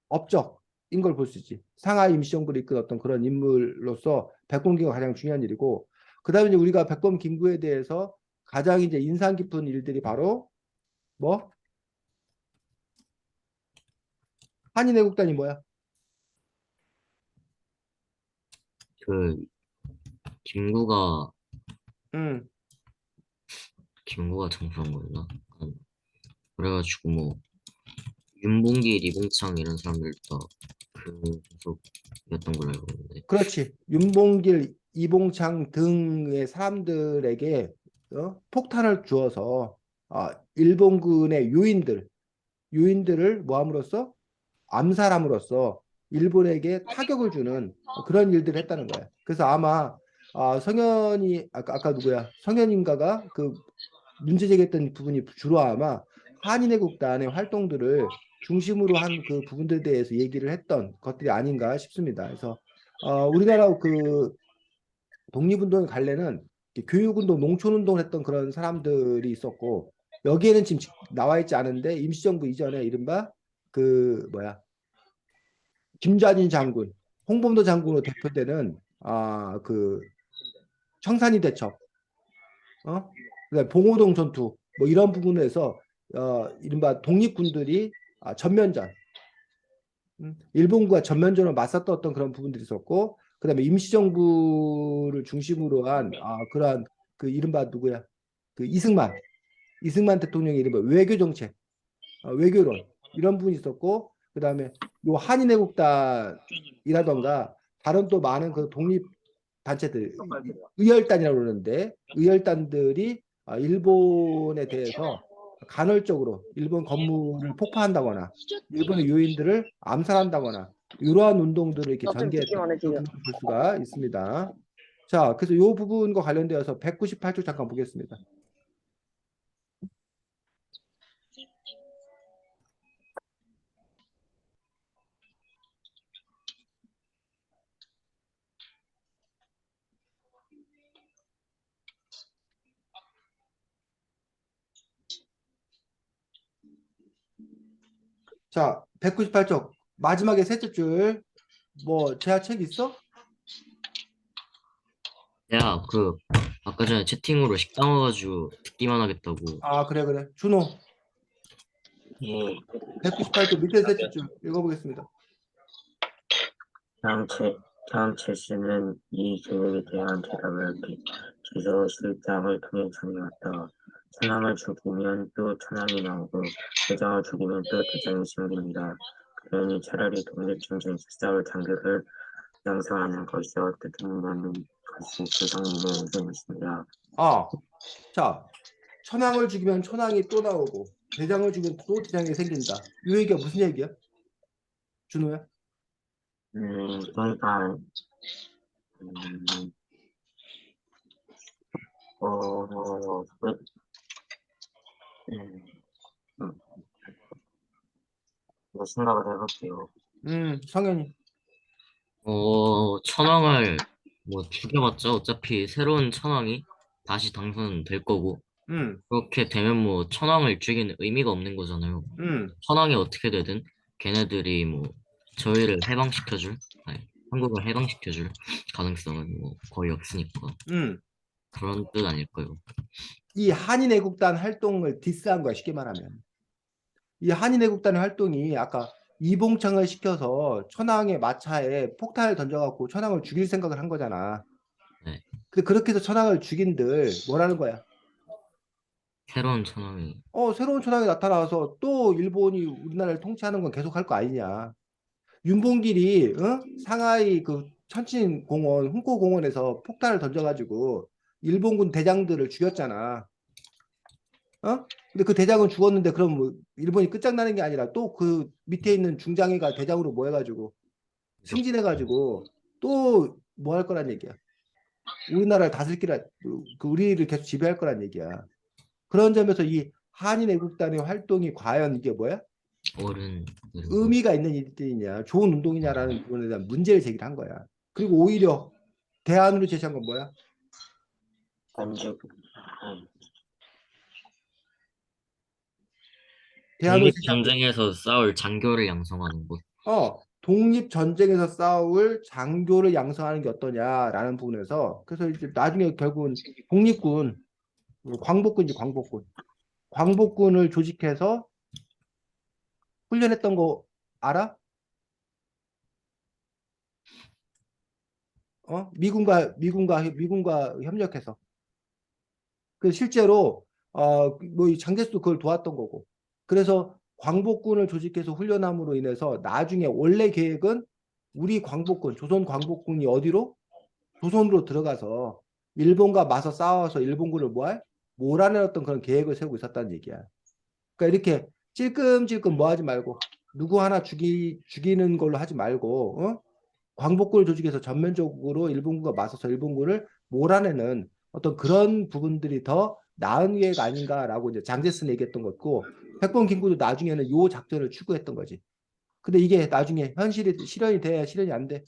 업적인 걸 볼 수 있지. 상하이 임시정부를 이끌었던 그런 인물로서 백범 김구가 가장 중요한 일이고, 그 다음에 이제 우리가 백범 김구에 대해서 가장 이제 인상 깊은 일들이 바로 뭐 한인애국단이 뭐야? 그 김구가 음, 김구가 장수한 거였나? 그래가지고 뭐 윤봉길, 이봉창 이런 사람들 다그 소속이었던 걸로 알고 있는데. 그렇지. 윤봉길, 이봉창 등의 사람들에게 폭탄을 주어서 일본군의 요인들을 뭐함으로써 암살함으로써 일본에게 타격을 주는 그런 일들을 했다는 거야. 그래서 아마 성현이 아까 누구야? 성현인가가 그 문제 제기했던 부분이 주로 아마 한인의 국단의 활동들을 중심으로 한 그 부분들에 대해서 얘기를 했던 것들이 아닌가 싶습니다. 그래서 우리나라 그 독립운동의 갈래는 교육운동, 농촌운동을 했던 그런 사람들이 있었고 여기에는 지금 나와 있지 않은데 임시정부 이전에 이른바 그 뭐야 김좌진 장군, 홍범도 장군으로 대표되는 그 청산리 대첩, 그다음에 봉오동 전투 뭐 이런 부분에서 이른바 독립군들이 전면전, 일본과 전면전으로 맞섰던 어떤 그런 부분들이 있었고, 그다음에 임시정부를 중심으로 한 그러한 그 이른바 누구야 그 이승만 대통령의 이른바 외교 정책, 외교론 이런 부분이 있었고, 그다음에 요 한인애국단이라던가 다른 또 많은 그 독립 단체들 의열단이라고 그러는데 의열단들이 일본에 대해서 간헐적으로 일본 건물을 폭파한다거나 일본의 요인들을 암살한다거나 이러한 운동들을 이렇게 나 좀 전개했던 듣기만 해, 그런 지금. 부분을 볼 수가 있습니다. 자, 그래서 이 부분과 관련되어서 198쪽 잠깐 보겠습니다. 자, 198쪽 마지막에 셋째 줄 뭐 제가 책 있어? 야, 아까 전에 채팅으로 식당 와가지고 듣기만 하겠다고. 그래 그래. 준호 예, 198쪽 밑에 셋째 줄 읽어보겠습니다. 다음 체스는 이 계획에 대한 대답을 비서실장을 통해 정리했다. 천황을 죽이면 또 천황이 나오고 대장을 죽이면 또 대장이 생깁니다. 그러니 차라리 독립전쟁 식사의 장벽을 양성하는 것이 어떻겠냐는 것이 조상님의 의견이었습니다. 자, 천황을 죽이면 천황이 또 나오고 대장을 죽이면 또 대장이 생긴다. 이 얘기가 무슨 얘기야? 준호야? 그러니까, 음, 그, 음, 음, 이거 생각을 해볼게요. 성현이. 천황을 뭐 죽여봤자 어차피 새로운 천황이 다시 당선될 거고, 음, 그렇게 되면 뭐 천황을 죽이는 의미가 없는 거잖아요. 음, 천황이 어떻게 되든 걔네들이 뭐 저희를 해방시켜줄, 아니, 한국을 해방시켜줄 가능성은 뭐 거의 없으니까 음. 그런 뜻 아닐까요? 이 한인애국단 활동을 디스한 거야, 쉽게 말하면. 이 한인애국단의 활동이 아까 이봉창을 시켜서 천황의 마차에 폭탄을 던져갖고 천황을 죽일 생각을 한 거잖아. 네. 근데 그렇게 해서 천황을 죽인들 뭐라는 거야? 새로운 천황이 새로운 천황이 나타나서 또 일본이 우리나라를 통치하는 건 계속 할 거 아니냐. 윤봉길이 상하이 그 천친공원, 훈코공원에서 폭탄을 던져가지고 일본군 대장들을 죽였잖아. 근데 그 대장은 죽었는데 그럼 뭐 일본이 끝장나는 게 아니라 또 그 밑에 있는 중장이가 대장으로 뭐 해가지고 승진해가지고 또 뭐 할 거란 얘기야. 우리나라를 다스릴 기라 그 우리를 계속 지배할 거란 얘기야. 그런 점에서 이 한인 애국단의 활동이 과연 이게 뭐야? 옳은 거. 의미가 있는 일들이냐, 좋은 운동이냐라는 부분에 대한 문제를 제기를 한 거야. 그리고 오히려 대안으로 제시한 건 뭐야? 음. 대안으로 제시한 게 독립전쟁에서 싸울 장교를 양성하는 것. 독립 전쟁에서 싸울 장교를 양성하는 게 어떠냐라는 부분에서 그래서 이제 나중에 결국은 독립군 광복군이지 광복군을 조직해서 훈련했던 거 알아? 미군과 협력해서 그 실제로 뭐이 장제스도 그걸 도왔던 거고 그래서 광복군을 조직해서 훈련함으로 인해서 나중에 원래 계획은 우리 광복군 조선 광복군이 어디로 조선으로 들어가서 일본과 맞서 싸워서 일본군을 뭐할 몰아내었던 그런 계획을 세우고 있었다는 얘기야. 그러니까 이렇게 찔끔찔끔 뭐 하지 말고 누구 하나 죽이는 걸로 하지 말고 광복군을 조직해서 전면적으로 일본군과 맞서서 일본군을 몰아내는 어떤 그런 부분들이 더 나은 계획 아닌가라고 이제 장제스는 얘기했던 거고 백범 김구도 나중에는 요 작전을 추구했던 거지. 근데 이게 나중에 현실이 실현이 돼 실현이 안 돼.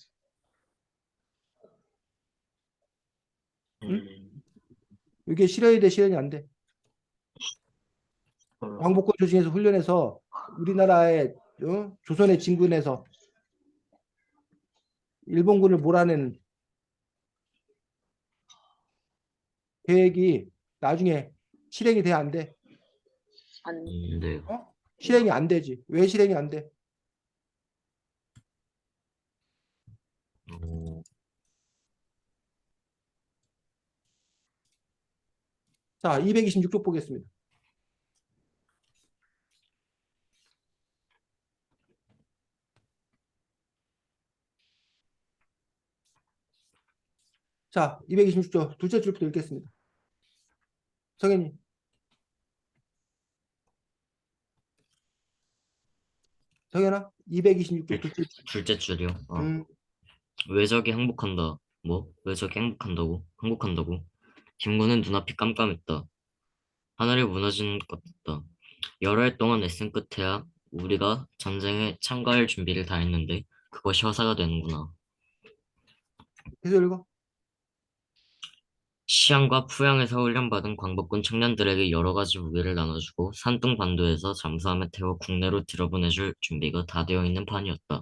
응? 이게 실현이 돼 실현이 안 돼. 광복군 조직에서 훈련해서 우리나라의 조선의 진군에서 일본군을 몰아내는 계획이 나중에 실행이 돼 안 돼? 안, 네. 실행이 안 되지. 왜 실행이 안 돼? 어, 자, 226쪽 보겠습니다. 자, 226쪽 둘째 줄부터 읽겠습니다. 성현님. 성현아, 226쪽 둘째 줄. 둘째 줄이요. 음, 외적이 항복한다. 뭐? 외적이 행복한다고? 항복한다고? 김구는 눈앞이 깜깜했다. 하늘이 무너지는 것 같다. 여러 해 동안 애쓴 끝에야 우리가 전쟁에 참가할 준비를 다 했는데 그것이 허사가 되는구나. 계속 읽어. 시양과 푸양에서 훈련받은 광복군 청년들에게 여러 가지 무기를 나눠주고 산둥반도에서 잠수함에 태워 국내로 들여보내줄 준비가 다 되어 있는 판이었다.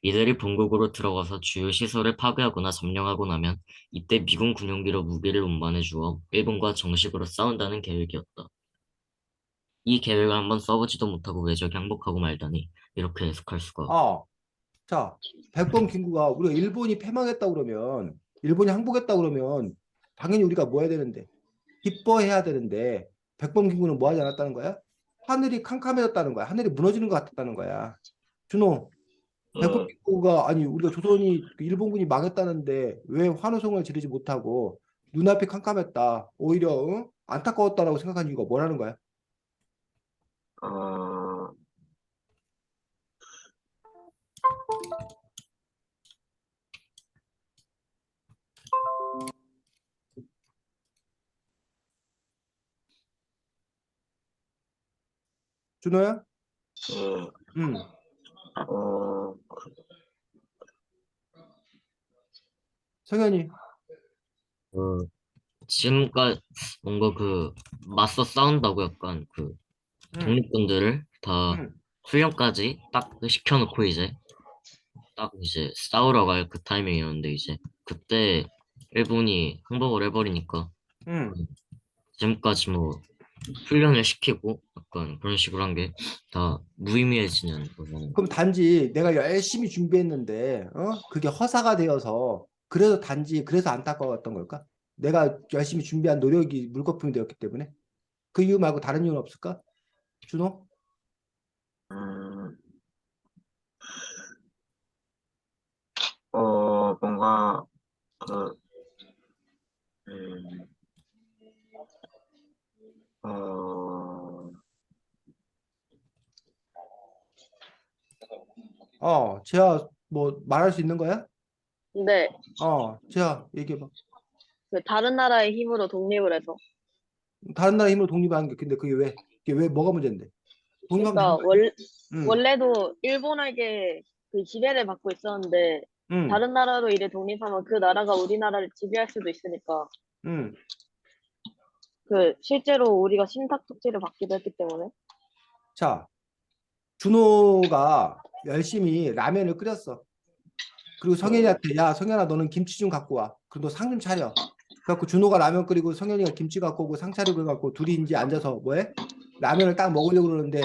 이들이 본국으로 들어가서 주요 시설을 파괴하거나 점령하고 나면 이때 미군 군용기로 무기를 운반해 주어 일본과 정식으로 싸운다는 계획이었다. 이 계획을 한번 써보지도 못하고 외적이 항복하고 말다니 이렇게 해석할 수가. 아, 자, 백범 김구가 우리가 일본이 패망했다 그러면 일본이 항복했다 그러면 당연히 우리가 뭐 해야 되는데 기뻐해야 되는데 백범 김구는 뭐 하지 않았다는 거야? 하늘이 캄캄해졌다는 거야. 하늘이 무너지는 것 같았다는 거야. 준호, 백범 예, 김구가 아니 우리가 조선이 그 일본군이 망했다는데 왜 환호성을 지르지 못하고 눈앞이 캄캄했다. 오히려 안타까웠다라고 생각한 이유가 뭐라는 거야? 어, 준호야? 예, 음. 어, 성현이. 그 지금까지 뭔가 맞서 싸운다고 약간 음. 독립군들을 다 음. 훈련까지 딱 시켜놓고 이제 싸우러 갈 그 타이밍이었는데 이제 그때 일본이 항복을 해버리니까 음. 지금까지 뭐 훈련을 시키고 약간 그런 식으로 한 게 다 무의미해지는 거잖아요. 그럼 단지 내가 열심히 준비했는데, 그게 허사가 되어서, 그래서 단지, 그래서 안타까웠던 걸까? 내가 열심히 준비한 노력이 물거품이 되었기 때문에? 그 이유 말고 다른 이유는 없을까? 준호? 음, 뭔가, 그, 음, 어, 재하, 뭐, 말할 수 있는 거야? 근데 재하, 얘기해봐. 그 다른 나라의 힘으로 독립을 해서. 다른 나라 힘으로 독립하는 게, 근데 그게 왜, 뭐가 문제인데? 독립하면 되는 그러니까 거 아니야? 응, 원래도 일본에게 그 지배를 받고 있었는데 응, 다른 나라로 이래 독립하면 그 나라가 우리나라를 지배할 수도 있으니까 응. 그 실제로 우리가 신탁 통치를 받기도 했기 때문에. 자, 준호가 열심히 라면을 끓였어. 그리고 예, 성현이한테, 야, 성현아, 너는 김치 좀 갖고 와. 그리고 너 상 좀 차려. 그래갖고 준호가 라면 끓이고 성현이가 김치 갖고 오고 상 차리고 해갖고 둘이 이제 앉아서 뭐해? 라면을 딱 먹으려고 그러는데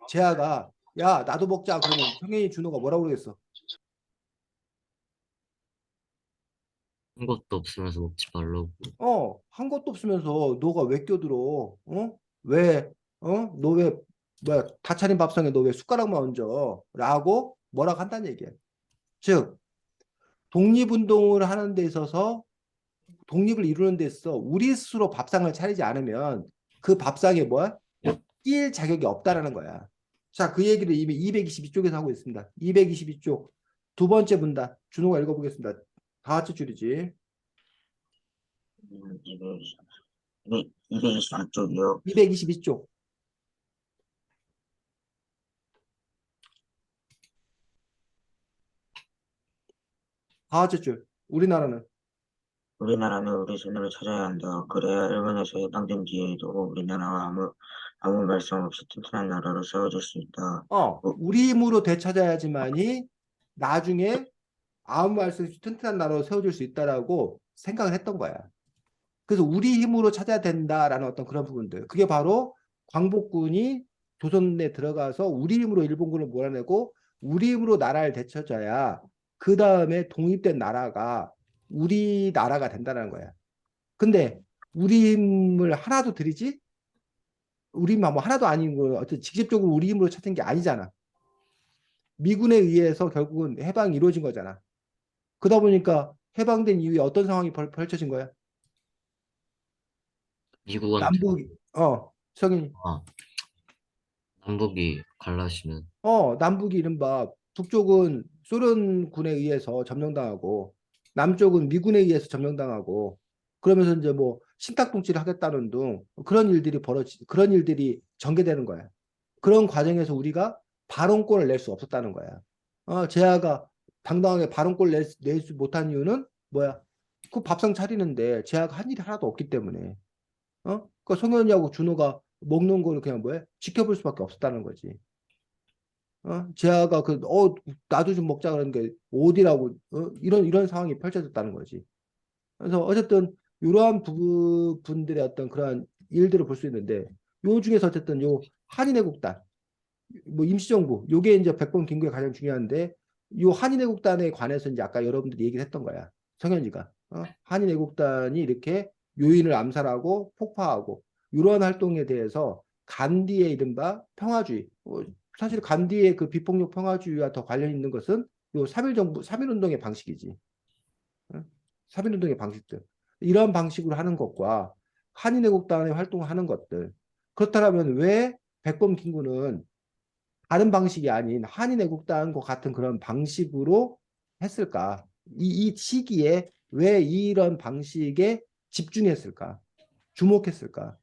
재하가, 야, 나도 먹자. 그러면 성현이 준호가 뭐라고 그러겠어? 한 것도 없으면서 먹지 말라고. 한 것도 없으면서 너가 왜 껴들어? 왜, 너 왜, 뭐야, 다 차린 밥상에 너 왜 숟가락만 얹어? 라고 뭐라고 한다는 얘기야. 즉, 독립운동을 하는 데 있어서 독립을 이루는 데 있어 우리 스스로 밥상을 차리지 않으면 그 밥상에 뭐야? 끼일 자격이 없다라는 거야. 자, 그 얘기를 이미 222쪽에서 하고 있습니다. 222쪽 두 번째 문단 준호가 읽어보겠습니다. 다 같이 줄이지. 222쪽이요. 222쪽 다 같이 줄. 우리나라는 우리나라는 우리 손으로 찾아야 한다. 그래야 일본에서 해방된 뒤에도 우리나라와 아무 말씀 없이 튼튼한 나라로 세워질 수 있다. 우리 힘으로 되찾아야지만이 나중에 아무 말씀 없이 튼튼한 나라로 세워질 수 있다라고 생각을 했던 거야. 그래서 우리 힘으로 찾아야 된다라는 어떤 그런 부분들. 그게 바로 광복군이 조선에 들어가서 우리 힘으로 일본군을 몰아내고 우리 힘으로 나라를 되찾아야 그 다음에 독립된 나라가 우리나라가 된다는 거야. 근데 우리 힘을 하나도 들이지? 우리 힘 뭐 하나도 아닌 거 어떤 직접적으로 우리 힘으로 찾은 게 아니잖아. 미군에 의해서 결국은 해방이 이루어진 거잖아. 그러다 보니까 해방된 이후에 어떤 상황이 펼쳐진 거야? 미국한테 남북, 성인, 아, 남북이 갈라지는 남북이 이른바 북쪽은 소련군에 의해서 점령당하고 남쪽은 미군에 의해서 점령당하고 그러면서 이제 뭐 신탁통치를 하겠다는 등 그런 일들이 전개되는 거야. 그런 과정에서 우리가 발언권을 낼 수 없었다는 거야. 제아가 당당하게 발언권을 낼수 못한 이유는 뭐야? 그 밥상 차리는데 제아가 한 일이 하나도 없기 때문에. 그 송현이하고 준호가 먹는 거를 그냥 뭐야? 지켜볼 수밖에 없었다는 거지. 제아가 나도 좀 먹자 그러는 게 어디라고, 이런 상황이 펼쳐졌다는 거지. 그래서 어쨌든 이러한 부분들의 어떤 그러한 일들을 볼 수 있는데 요 중에서 어쨌든 요 한인애국단, 뭐 임시정부, 요게 이제 백번 김구에 가장 중요한데 요 한인애국단에 관해서 이제 아까 여러분들이 얘기를 했던 거야. 성현이가. 한인애국단이 이렇게 요인을 암살하고 폭파하고 이러한 활동에 대해서 간디의 이른바 평화주의, 사실 간디의 그 비폭력 평화주의와 더 관련 있는 것은 요 3.1정부, 3.1운동의 방식이지. 3.1운동의 방식들. 이러한 방식으로 하는 것과 한인애국단의 활동을 하는 것들. 그렇다면 왜 백범 김구는 다른 방식이 아닌 한인애국단과 같은 그런 방식으로 했을까? 이 시기에 왜 이런 방식에 집중했을까? 주목했을까?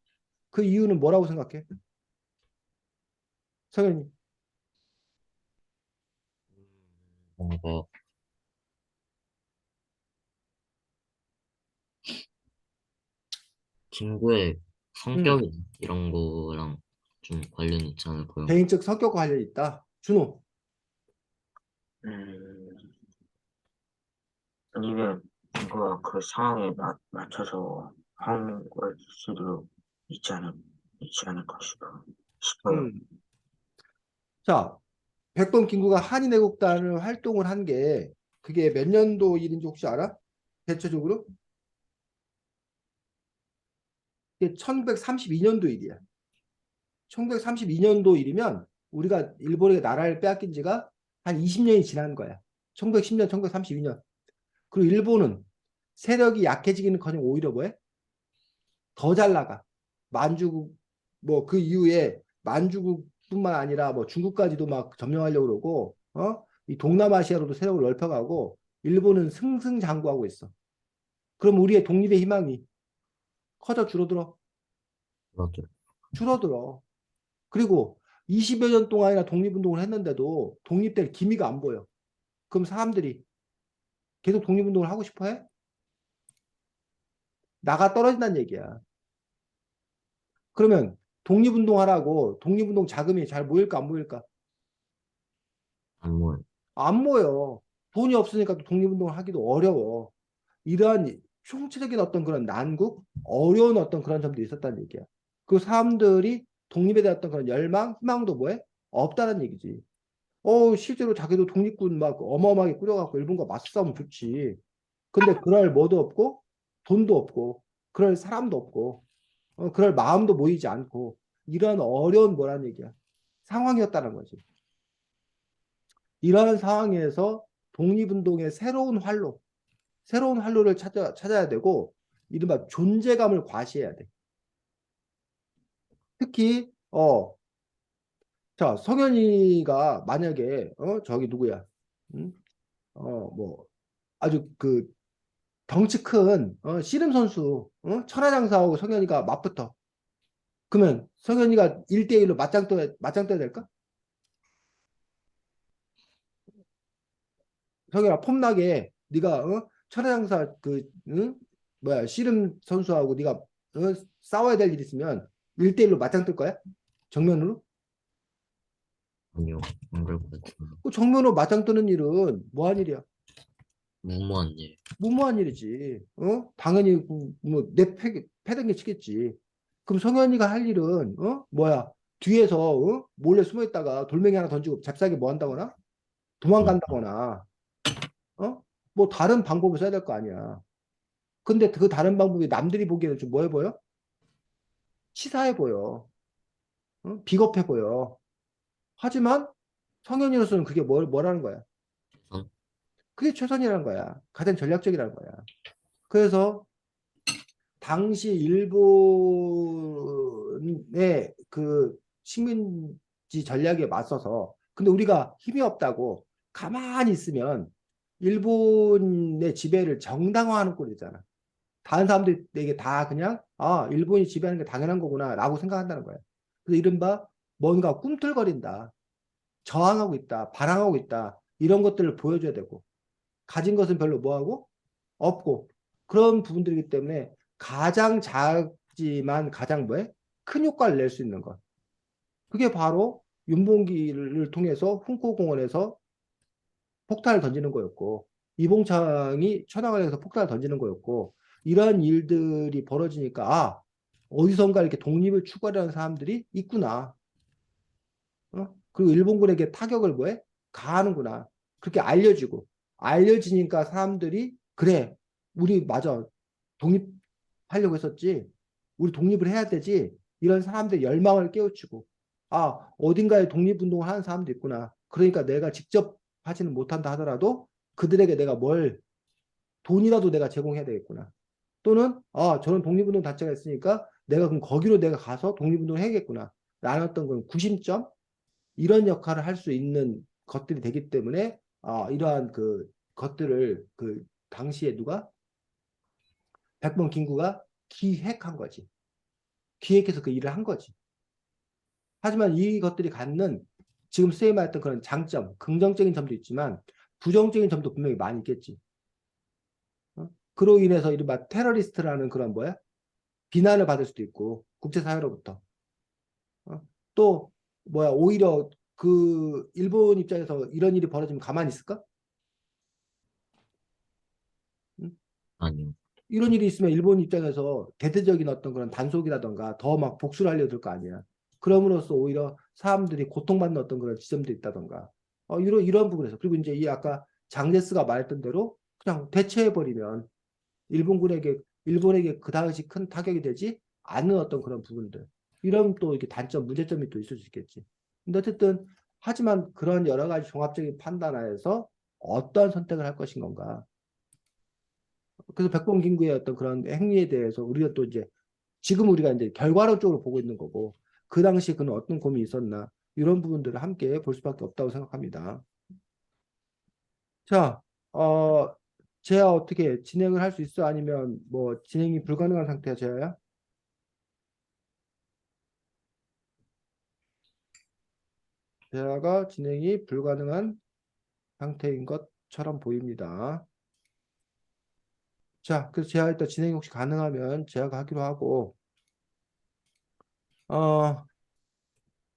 그 이유는 뭐라고 생각해? 성현이. 뭔가 친구의 음, 성격 이런 거랑 좀 관련이 있지 않을까요? 개인적 성격과 관련이 있다. 준호. 음, 아니면 친구가 그 상황에 맞춰서 하는 걸 수도 있지 않을까 싶어요. 음. 자, 백범 김구가 한인애국단을 활동을 한 게 그게 몇 년도 일인지 혹시 알아? 대체적으로? 그게 1932년도 일이야. 1932년도 일이면 우리가 일본에게 나라를 빼앗긴 지가 한 20년이 지난 거야. 1910년, 1932년. 그리고 일본은 세력이 약해지기는커녕 오히려 뭐해? 더 잘 나가. 만주국 뭐 그 이후에 만주국뿐만 아니라 뭐 중국까지도 막 점령하려고 그러고 이 동남아시아로도 세력을 넓혀가고 일본은 승승장구하고 있어. 그럼 우리의 독립의 희망이 커져 줄어들어? 맞아. 줄어들어. 그리고 20여 년 동안이나 독립운동을 했는데도 독립될 기미가 안 보여. 그럼 사람들이 계속 독립운동을 하고 싶어 해? 나가 떨어진다는 얘기야. 그러면 독립운동하라고 독립운동 자금이 잘 모일까 안 모일까? 안 모여. 안 모여. 돈이 없으니까 또 독립운동을 하기도 어려워. 이러한 총체적인 어떤 그런 난국, 어려운 어떤 그런 점도 있었다는 얘기야. 그 사람들이 독립에 대한 어떤 그런 열망, 희망도 뭐해? 없다는 얘기지. 실제로 자기도 독립군 막 어마어마하게 꾸려갖고 일본과 맞서싸우면 좋지. 근데 그럴 뭐도 없고, 돈도 없고, 그럴 사람도 없고, 그럴 마음도 모이지 않고, 이런 어려운 뭐란 얘기야. 상황이었다는 거지. 이러한 상황에서 독립운동의 새로운 활로를 찾아야 되고, 이른바 존재감을 과시해야 돼. 특히, 자, 성현이가 만약에, 저기 누구야? 음? 뭐, 아주 그 덩치 큰 씨름 선수 천하장사하고 성현이가 맞붙어. 그러면 성현이가 1대1로 맞짱 떠야 될까? 성현아 폼나게 네가 천하장사 그 응? 뭐야 씨름 선수하고 네가 싸워야 될 일 있으면 1대1로 맞짱 뜰 거야? 정면으로? 아니요. 안 그럴 것 같은데. 그 정면으로 맞짱 뜨는 일은 뭐한 일이야? 무모한 일. 무모한 일이지. 당연히 뭐내 패댕겨 치겠지. 그럼 성현이가 할 일은 뭐야? 뒤에서 몰래 숨어 있다가 돌멩이 하나 던지고 잽싸게 뭐 한다거나 음, 도망간다거나 뭐 다른 방법을 써야 될 거 아니야. 근데 그 다른 방법이 남들이 보기에는 좀 뭐해 보여? 치사해 보여. 비겁해 보여. 하지만 성현이로서는 그게 뭐라는 거야? 선. 그게 최선이라는 거야. 가장 전략적이라는 거야. 그래서 당시 일본의 그 식민지 전략에 맞서서 근데 우리가 힘이 없다고 가만히 있으면 일본의 지배를 정당화하는 꼴이잖아. 다른 사람들에게 다 그냥 일본이 지배하는 게 당연한 거구나 라고 생각한다는 거야. 그래서 이른바 뭔가 꿈틀거린다. 저항하고 있다. 반항하고 있다. 이런 것들을 보여줘야 되고 가진 것은 별로 뭐하고 없고 그런 부분들이기 때문에 가장 작지만 가장 뭐해? 큰 효과를 낼 수 있는 것. 그게 바로 윤봉기를 통해서 훈코공원에서 폭탄을 던지는 거였고 이봉창이 천황을 서 폭탄을 던지는 거였고 이러한 일들이 벌어지니까 어디선가 이렇게 독립을 추구하려는 사람들이 있구나. 그리고 일본군에게 타격을 뭐해? 가하는구나. 그렇게 알려지니까 사람들이 그래 우리 맞아 독립하려고 했었지. 우리 독립을 해야 되지. 이런 사람들의 열망을 깨우치고 어딘가에 독립운동을 하는 사람도 있구나. 그러니까 내가 직접 하지는 못한다 하더라도 그들에게 내가 돈이라도 내가 제공해야 되겠구나. 또는 저런 독립운동 단체가 있으니까 내가 그럼 거기로 내가 가서 독립운동을 해야겠구나. 라는 어떤 그런 구심점 이런 역할을 할 수 있는 것들이 되기 때문에 이러한 그 것들을 그 당시에 누가 백범 김구가 기획한 거지. 기획해서 그 일을 한 거지. 하지만 이것들이 갖는 지금 쌤이 말했던 그런 장점, 긍정적인 점도 있지만 부정적인 점도 분명히 많이 있겠지. 그로 인해서 이른바 테러리스트라는 그런 뭐야? 비난을 받을 수도 있고 국제사회로부터. 또 뭐야 오히려 그 일본 입장에서 이런 일이 벌어지면 가만히 있을까? 응? 아니요. 이런 일이 있으면 일본 입장에서 대대적인 어떤 그런 단속이라던가 더 막 복수를 하려 들 거 아니야. 그럼으로써 오히려 사람들이 고통받는 어떤 그런 지점도 있다던가. 이런 부분에서. 그리고 이제 이 아까 장제스가 말했던 대로 그냥 대체해버리면 일본에게 그 당시 큰 타격이 되지 않는 어떤 그런 부분들. 이런 또 이렇게 단점, 문제점이 또 있을 수 있겠지. 근데 어쨌든, 하지만 그런 여러 가지 종합적인 판단하에서 어떠한 선택을 할 것인 건가. 그래서 백범김구의 어떤 그런 행위에 대해서 우리가 또 이제 지금 우리가 이제 결과론적으로 보고 있는 거고 그 당시 그는 어떤 고민이 있었나 이런 부분들을 함께 볼 수밖에 없다고 생각합니다. 자, 제가 어떻게 진행을 할 수 있어? 아니면 뭐 진행이 불가능한 상태야, 제가야? 제가 진행이 불가능한 상태인 것처럼 보입니다. 자, 그래서 제가 일단 진행이 혹시 가능하면 제가 하기로 하고,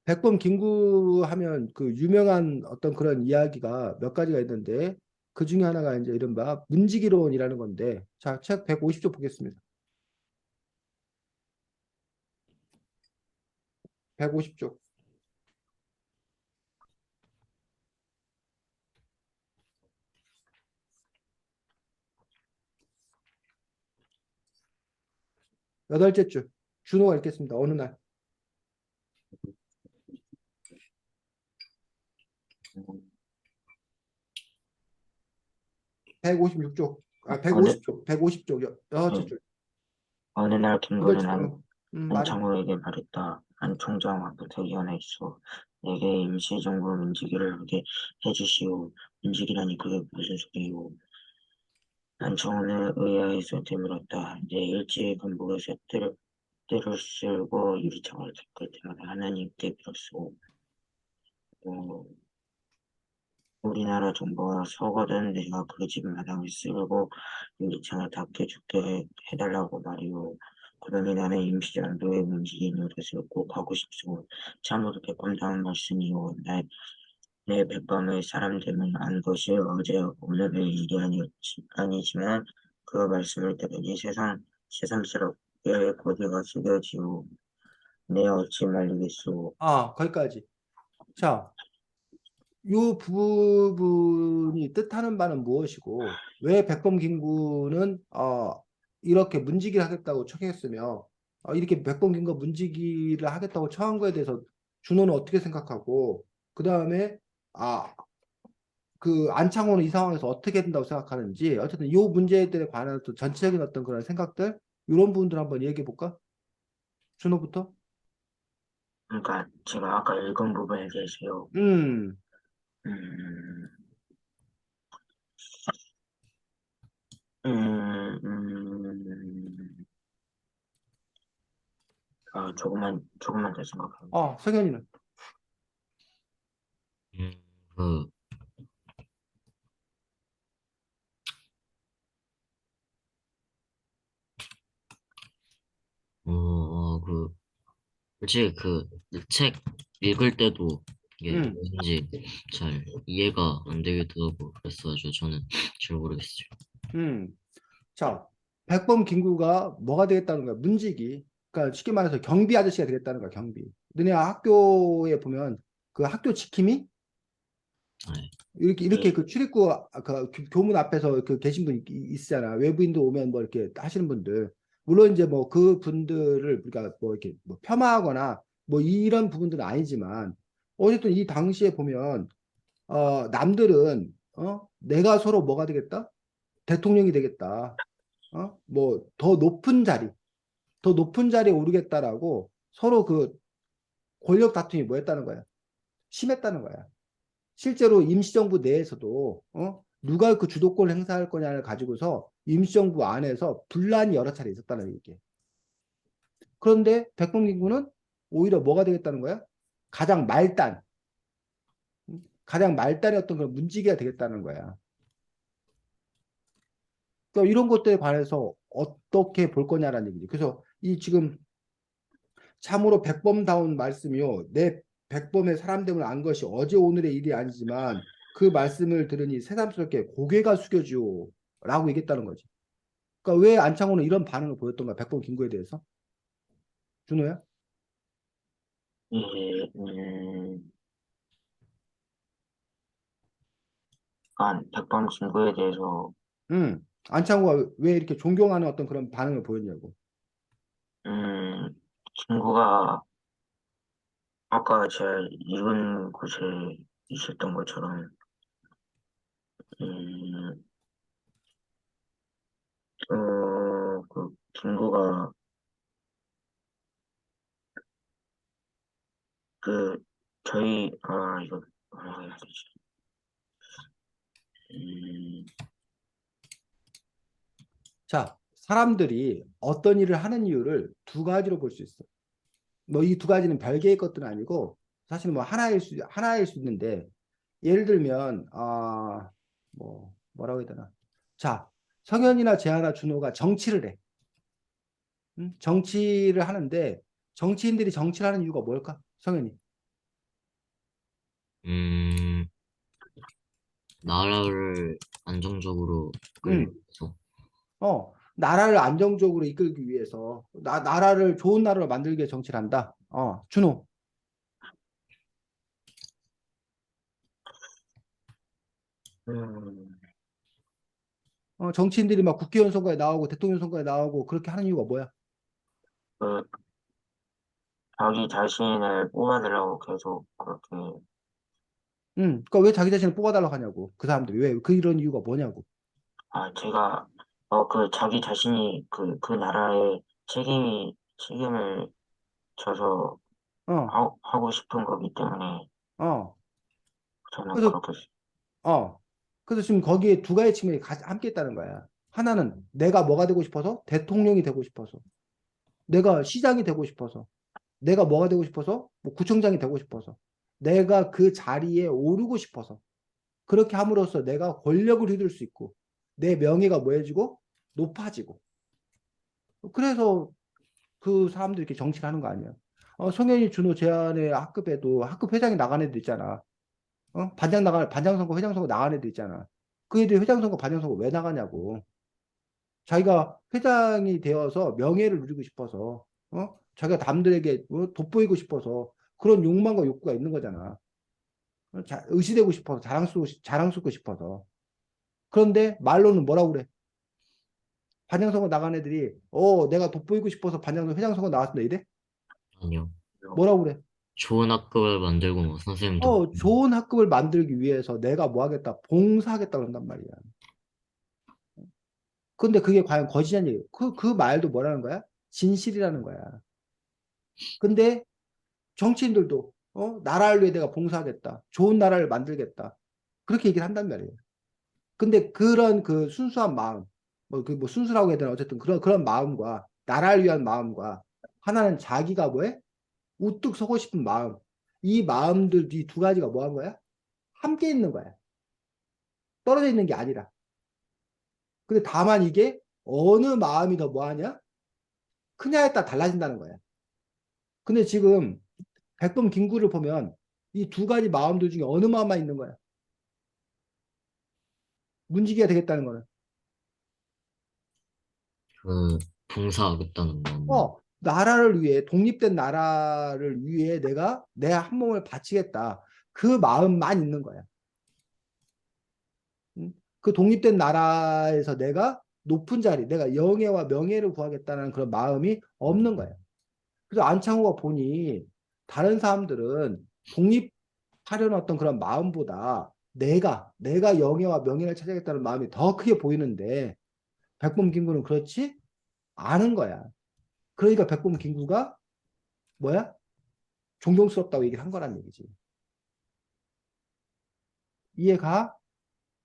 백범 김구 하면 그 유명한 어떤 그런 이야기가 몇 가지가 있는데, 그 중에 하나가 이제 이른바 문지기론이라는 건데, 자, 책 150쪽 보겠습니다. 150쪽. 여덟째 줄. 준호가 읽겠습니다. 어느 날. 156쪽. 아, 어느, 150쪽. 150쪽. 여섯째 예, 줄. 어느 날 여덟째 김구는 줄. 말해. 안창호에게 말했다. 안 총장 앞부터 일어나 있어. 내게 임시정부 문지기를 하게 해주시오. 문지기라니 그게 무슨 소리요? 안창호는 의아해서 되물었다. 내 일제의 건국에서 때를 쓸고 유리창을 닦을 때마다 하나님께 빌었소. 어, 우리나라 정부가 서거든 내가 그 집 마당을 쓸고 유리창을 닦게 죽게 해달라고 말이오. 그러니 나는 임시정부의 문지기 노릇을 꼭 하고 싶소. 참으로 백범당한 말씀이오. 내 백범의 사람 되면 안 것이 어제 오늘의 일이 아니지만 그 말씀을 들으니 새삼스럽게 고개가 숙여지오. 내 어찌 말리겠소. 거기까지. 자, 이 부분이 뜻하는 바는 무엇이고, 왜 백범김구는 이렇게 문지기를 하겠다고 청했으며, 이렇게 백범김구가 문지기를 하겠다고 청한 거에 대해서 준호는 어떻게 생각하고, 그 다음에 그 안창호는 이 상황에서 어떻게 된다고 생각하는지, 어쨌든 이 문제들에 관한 또 전체적인 어떤 그런 생각들, 이런 부분들 한번 얘기해 볼까? 준호부터? 그러니까 제가 아까 읽은 부분에 대해서요. 음, 음, 음, 음, 조금만 더 생각하고. 성현이는? 음, 그, 그, 솔직히 그 책 읽을 때도 이게 음. 뭔지 잘 이해가 안 되기도 하고 그랬어가지고 저는 잘 모르겠어요. 음. 자, 백범 김구가 뭐가 되겠다는 거야? 문지기. 그러니까 쉽게 말해서 경비 아저씨가 되겠다는 거야, 경비. 너네 학교에 보면 그 학교 지킴이 네. 이렇게 예, 그 출입구 그 교문 앞에서 그 계신 분 있잖아. 외부인도 오면 뭐 이렇게 하시는 분들. 물론 이제 뭐 그 분들을 우리가 뭐 이렇게 뭐 폄하하거나 뭐 이런 부분들은 아니지만 어쨌든 이 당시에 보면 남들은 내가 서로 뭐가 되겠다? 대통령이 되겠다. 뭐 더 높은 자리에 오르겠다라고 서로 그 권력 다툼이 뭐였다는 거야? 심했다는 거야. 실제로 임시정부 내에서도 누가 그 주도권을 행사할 거냐를 가지고서 임시정부 안에서 분란이 여러 차례 있었다는 얘기예요. 그런데 백범김구는 오히려 뭐가 되겠다는 거야? 가장 말단, 가장 말단의 어떤 그런 문지기가 되겠다는 거야. 그러니까 이런 것들에 관해서 어떻게 볼 거냐라는 얘기지. 그래서 이 지금 참으로 백범다운 말씀이요. 내 백범의 사람됨을 안 것이 어제 오늘의 일이 아니지만 그 말씀을 들으니 새삼스럽게 고개가 숙여지요. 라고 얘기했다는 거지. 그러니까 왜 안창호는 이런 반응을 보였던가, 백범 김구에 대해서? 준호야? 예, 약간 백범 친구에 대해서 안창호가 왜 이렇게 존경하는 어떤 그런 반응을 보였냐고. 친구가 아까 제가 읽은 곳에 있었던 것처럼 음, 그 친구가 그 이거 뭐라고 해야 되지? 음, 자, 사람들이 어떤 일을 하는 이유를 두 가지로 볼 수 있어. 뭐 이 두 가지는 별개의 것들은 아니고 사실 뭐 하나일 수 있는데, 예를 들면 뭐 뭐라고 해야 되나? 자, 성현이나 재하나 준호가 정치를 해. 정치를 하는데 정치인들이 정치를 하는 이유가 뭘까? 성현이. 음, 나라를 안정적으로 끌기 음. 위해서. 나라를 안정적으로 이끌기 위해서 나라를 좋은 나라로 만들기 위해 정치를 한다. 준호. 음, 정치인들이 막 국회의원 선거에 나오고 대통령 선거에 나오고 그렇게 하는 이유가 뭐야? 그 자기 자신을 뽑아내려고 계속 그렇게 그러니까 왜 자기 자신을 뽑아달라고 하냐고. 그 사람들이 왜 그 이런 이유가 뭐냐고. 제가 그 자기 자신이 그 나라의 책임을 져서 어, 하고 싶은 거기 때문에 어. 저는 그래서 그렇게 어. 그래서 지금 거기에 두 가지 측면이 함께 있다는 거야. 하나는 내가 뭐가 되고 싶어서 대통령이 되고 싶어서, 내가 시장이 되고 싶어서, 내가 뭐가 되고 싶어서 뭐 구청장이 되고 싶어서, 내가 그 자리에 오르고 싶어서, 그렇게 함으로써 내가 권력을 휘둘 수 있고 내 명예가 뭐해지고 높아지고, 그래서 그 사람들이 이렇게 정치를 하는 거 아니야. 송현이 준호 제안의 학급에도 학급 회장이 나간 애들 있잖아. 반장 선거 회장 선거 나간 애들 있잖아. 그 애들이 회장 선거 반장 선거 왜 나가냐고. 자기가 회장이 되어서 명예를 누리고 싶어서, 자기가 남들에게 돋보이고 싶어서 그런 욕망과 욕구가 있는 거잖아. 의시되고 싶어서 자랑스럽고 싶어서. 그런데 말로는 뭐라고 그래? 반장선거 나간 애들이 내가 돋보이고 싶어서 반장선거 회장선거 나왔습니다 이래? 아니요. 뭐라고 그래? 좋은 학급을 만들고 뭐 선생님도 좋은 학급을 만들기 위해서 내가 뭐 하겠다, 봉사하겠다 그런단 말이야. 근데 그게 과연 거짓이냐는 얘기예요. 그 말도 뭐라는 거야? 진실이라는 거야. 근데 정치인들도 나라를 위해 내가 봉사하겠다, 좋은 나라를 만들겠다, 그렇게 얘기를 한단 말이에요. 근데 그런 그 순수한 마음, 뭐 순수라고 해야 되나, 어쨌든 그런 마음과 나라를 위한 마음과, 하나는 자기가 뭐해? 우뚝 서고 싶은 마음. 이 마음들, 이 두 가지가 뭐 한 거야? 함께 있는 거야. 떨어져 있는 게 아니라. 근데 다만 이게 어느 마음이 더 뭐하냐? 크냐에 따라 달라진다는 거야. 근데 지금 백범 김구를 보면 이 두 가지 마음들 중에 어느 마음만 있는 거야? 문지기가 되겠다는 거는. 그 봉사하겠다는 건 나라를 위해, 독립된 나라를 위해 내가 내 한 몸을 바치겠다. 그 마음만 있는 거야. 응? 그 독립된 나라에서 내가 높은 자리, 내가 영예와 명예를 구하겠다는 그런 마음이 없는 거야. 그래서 안창호가 보니 다른 사람들은 독립하려는 어떤 그런 마음보다 내가 영예와 명예를 찾아야겠다는 마음이 더 크게 보이는데, 백범 김구는 그렇지 않은 거야. 그러니까 백범 김구가 뭐야? 존경스럽다고 얘기를 한 거란 얘기지. 이해가?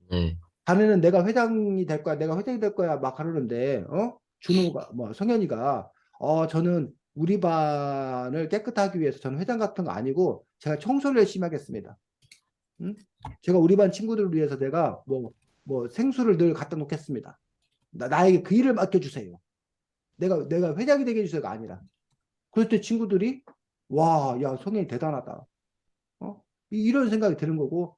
네. 자네는 내가 회장이 될 거야, 내가 회장이 될 거야 막 하려는데, 준호가 뭐 성현이가 저는 우리 반을 깨끗하기 위해서 저는 회장 같은 거 아니고 제가 청소를 열심히 하겠습니다. 응? 제가 우리 반 친구들을 위해서 내가 뭐 생수를 늘 갖다 놓겠습니다. 나에게 그 일을 맡겨주세요. 내가 회장이 되게 해주세요가 아니라. 그럴 때 친구들이 와, 야, 성현이 대단하다. 어? 이런 생각이 드는 거고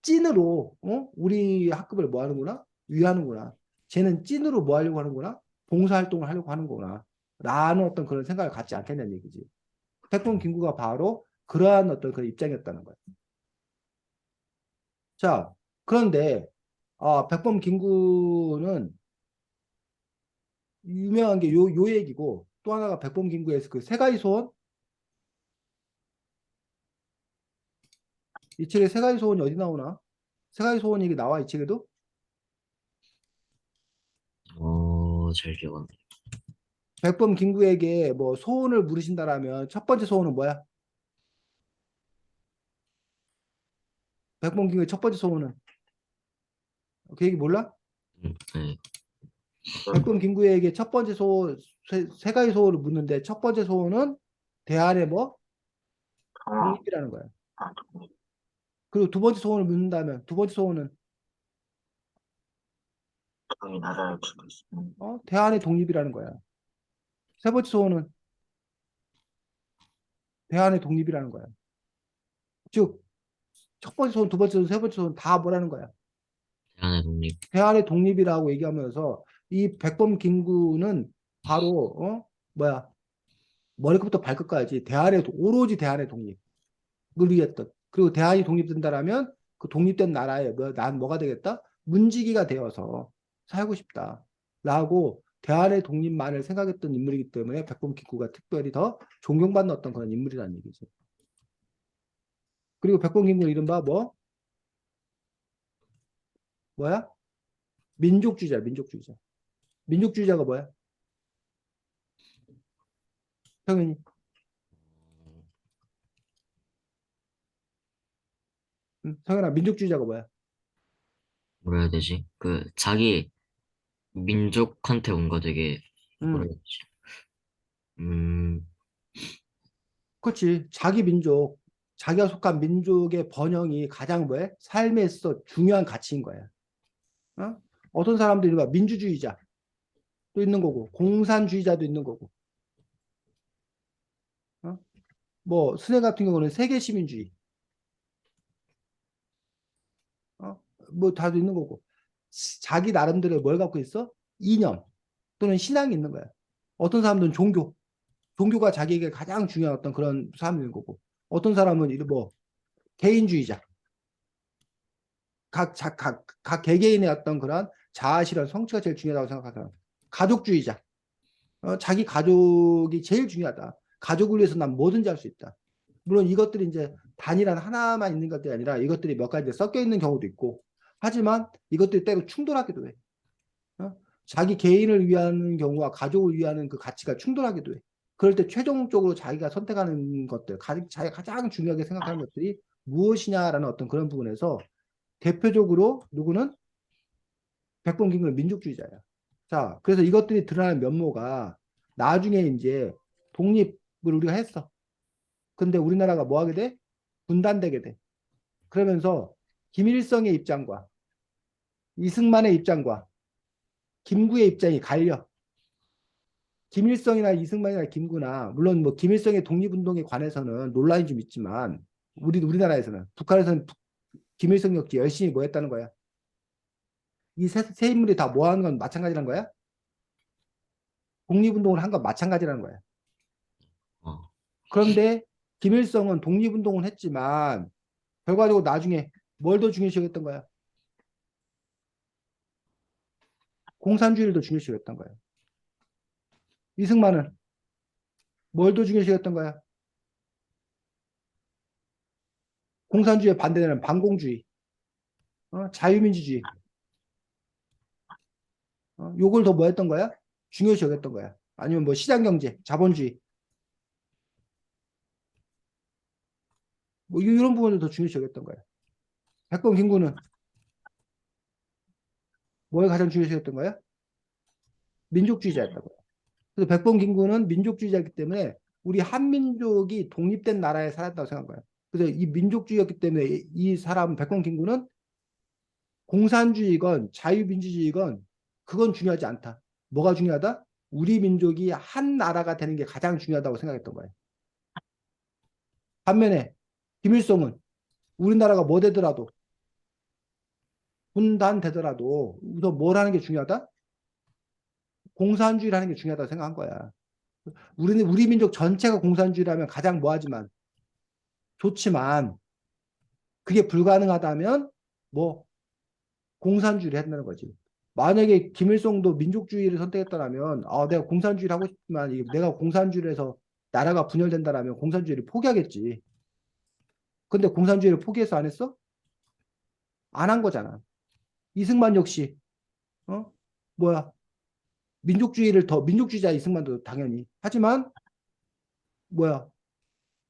찐으로 우리 학급을 뭐 하는구나? 위하는구나. 쟤는 찐으로 뭐 하려고 하는구나? 봉사활동을 하려고 하는구나. 라는 어떤 그런 생각을 갖지 않겠냐는 얘기지. 태권 김구가 바로 그러한 어떤 그런 입장이었다는 거야. 자, 그런데 백범 김구는 유명한 게 요 얘기고 또 하나가 백범 김구에서 그 세가지 소원 이 책에 세가지 소원이 어디 나오나? 세가지 소원 얘기 나와 이 책에도? 잘 기억 안 나. 백범 김구에게 뭐 소원을 물으신다라면 첫 번째 소원은 뭐야? 백범 김구의 첫 번째 소원은 그 얘기 몰라? 네. 백범 김구에게 첫 번째 소원 세 가지 소원을 묻는데 첫 번째 소원은 대안의 뭐 평화, 독립이라는 거야. 독립, 그리고 두 번째 소원을 묻는다면 두 번째 소원은 저희 나라를 지킬 수 있는 대안의 독립이라는 거야. 세 번째 소원은 대안의 독립이라는 거야. 즉 첫 번째 소원, 두 번째 소원, 세 번째 소원 다 뭐라는 거야? 대한의 독립. 대안의 독립이라고 얘기하면서 이 백범 김구는 바로 뭐야 머리끝부터 발끝까지 오로지 대안의 독립을 위했던 그리고 대안이 독립된다라면 그 독립된 나라에 난 뭐가 되겠다? 문지기가 되어서 살고 싶다라고 대안의 독립만을 생각했던 인물이기 때문에 백범 김구가 특별히 더 존경받는 어떤 그런 인물이라는 얘기죠. 그리고 백범 김구 이른바 뭐야? 민족주의자, 민족주의자. 민족주의자가 뭐야? 형이 성현아, 민족주의자가 뭐야? 뭐라 해야 되지? 그 자기 민족한테 뭔가 되게 뭐라 음, 해야 되지? 음, 그렇지. 자기 민족, 자기가 속한 민족의 번영이 가장 뭐야? 삶에 있어 중요한 가치인 거야. 어? 어떤 사람들이 봐, 민주주의자도 있는 거고, 공산주의자도 있는 거고, 어? 뭐 스네 같은 경우는 세계 시민주의, 뭐 다도 있는 거고, 자기 나름대로 뭘 갖고 있어? 이념 또는 신앙이 있는 거야. 어떤 사람들은 종교가 자기에게 가장 중요한 어떤 그런 사람인 거고, 어떤 사람은 뭐 개인주의자, 각 개개인의 어떤 그런 자아실현, 성취가 제일 중요하다고 생각하는 가족주의자, 자기 가족이 제일 중요하다. 가족을 위해서 난 뭐든지 할 수 있다. 물론 이것들이 이제 단일한 하나만 있는 것들이 아니라 이것들이 몇 가지 섞여 있는 경우도 있고, 하지만 이것들이 때로 충돌하기도 해. 어? 자기 개인을 위하는 경우와 가족을 위하는 그 가치가 충돌하기도 해. 그럴 때 최종적으로 자기가 선택하는 것들, 자기가 가장 중요하게 생각하는 것들이 무엇이냐라는 어떤 그런 부분에서 대표적으로 누구는 백범 김구는 민족주의자야. 자, 그래서 이것들이 드러나는 면모가 나중에 이제 독립을 우리가 했어. 근데 우리나라가 뭐 하게 돼? 분단되게 돼. 그러면서 김일성의 입장과 이승만의 입장과 김구의 입장이 갈려. 김일성이나 이승만이나 김구나 물론 뭐 김일성의 독립운동에 관해서는 논란이 좀 있지만 우리나라에서는 북한에서는 김일성 역시 열심히 뭐 했다는 거야. 이 세 인물이 다 뭐 하는 건 마찬가지라는 거야. 독립운동을 한 건 마찬가지라는 거야. 어, 그런데 김일성은 독립운동을 했지만 결과적으로 나중에 뭘 더 중요시 여겼던 거야? 공산주의를 더 중요시 여겼던 거야. 이승만은 뭘 더 중요시 여겼던 거야? 공산주의에 반대되는 반공주의, 자유민주주의, 요걸 더 뭐 했던 거야? 중요시 여겼던 거야. 아니면 뭐 시장경제, 자본주의, 뭐 이런 부분을 더 중요시 여겼던 거야. 백범 김구는 뭘 가장 중요시 여겼던 거야? 민족주의자였다고. 그래서 백범 김구는 민족주의자이기 때문에 우리 한민족이 독립된 나라에 살았다고 생각한 거예요. 그래서 이 민족주의였기 때문에 이 사람 백범 김구는 공산주의건 자유민주주의건 그건 중요하지 않다. 뭐가 중요하다? 우리 민족이 한 나라가 되는 게 가장 중요하다고 생각했던 거예요. 반면에 김일성은 우리나라가 뭐 되더라도 분단되더라도 우선 뭘 하는 게 중요하다? 공산주의를 하는 게 중요하다고 생각한 거야. 우리 민족 전체가 공산주의라면 가장 뭐하지만 좋지만 그게 불가능하다면 뭐 공산주의를 한다는 거지. 만약에 김일성도 민족주의를 선택했다면 내가 공산주의를 하고 싶지만 내가 공산주의를 해서 나라가 분열된다라면 공산주의를 포기하겠지. 근데 공산주의를 포기해서 안 했어? 안 한 거잖아. 이승만 역시 뭐야 민족주의자 이승만도 당연히 하지만 뭐야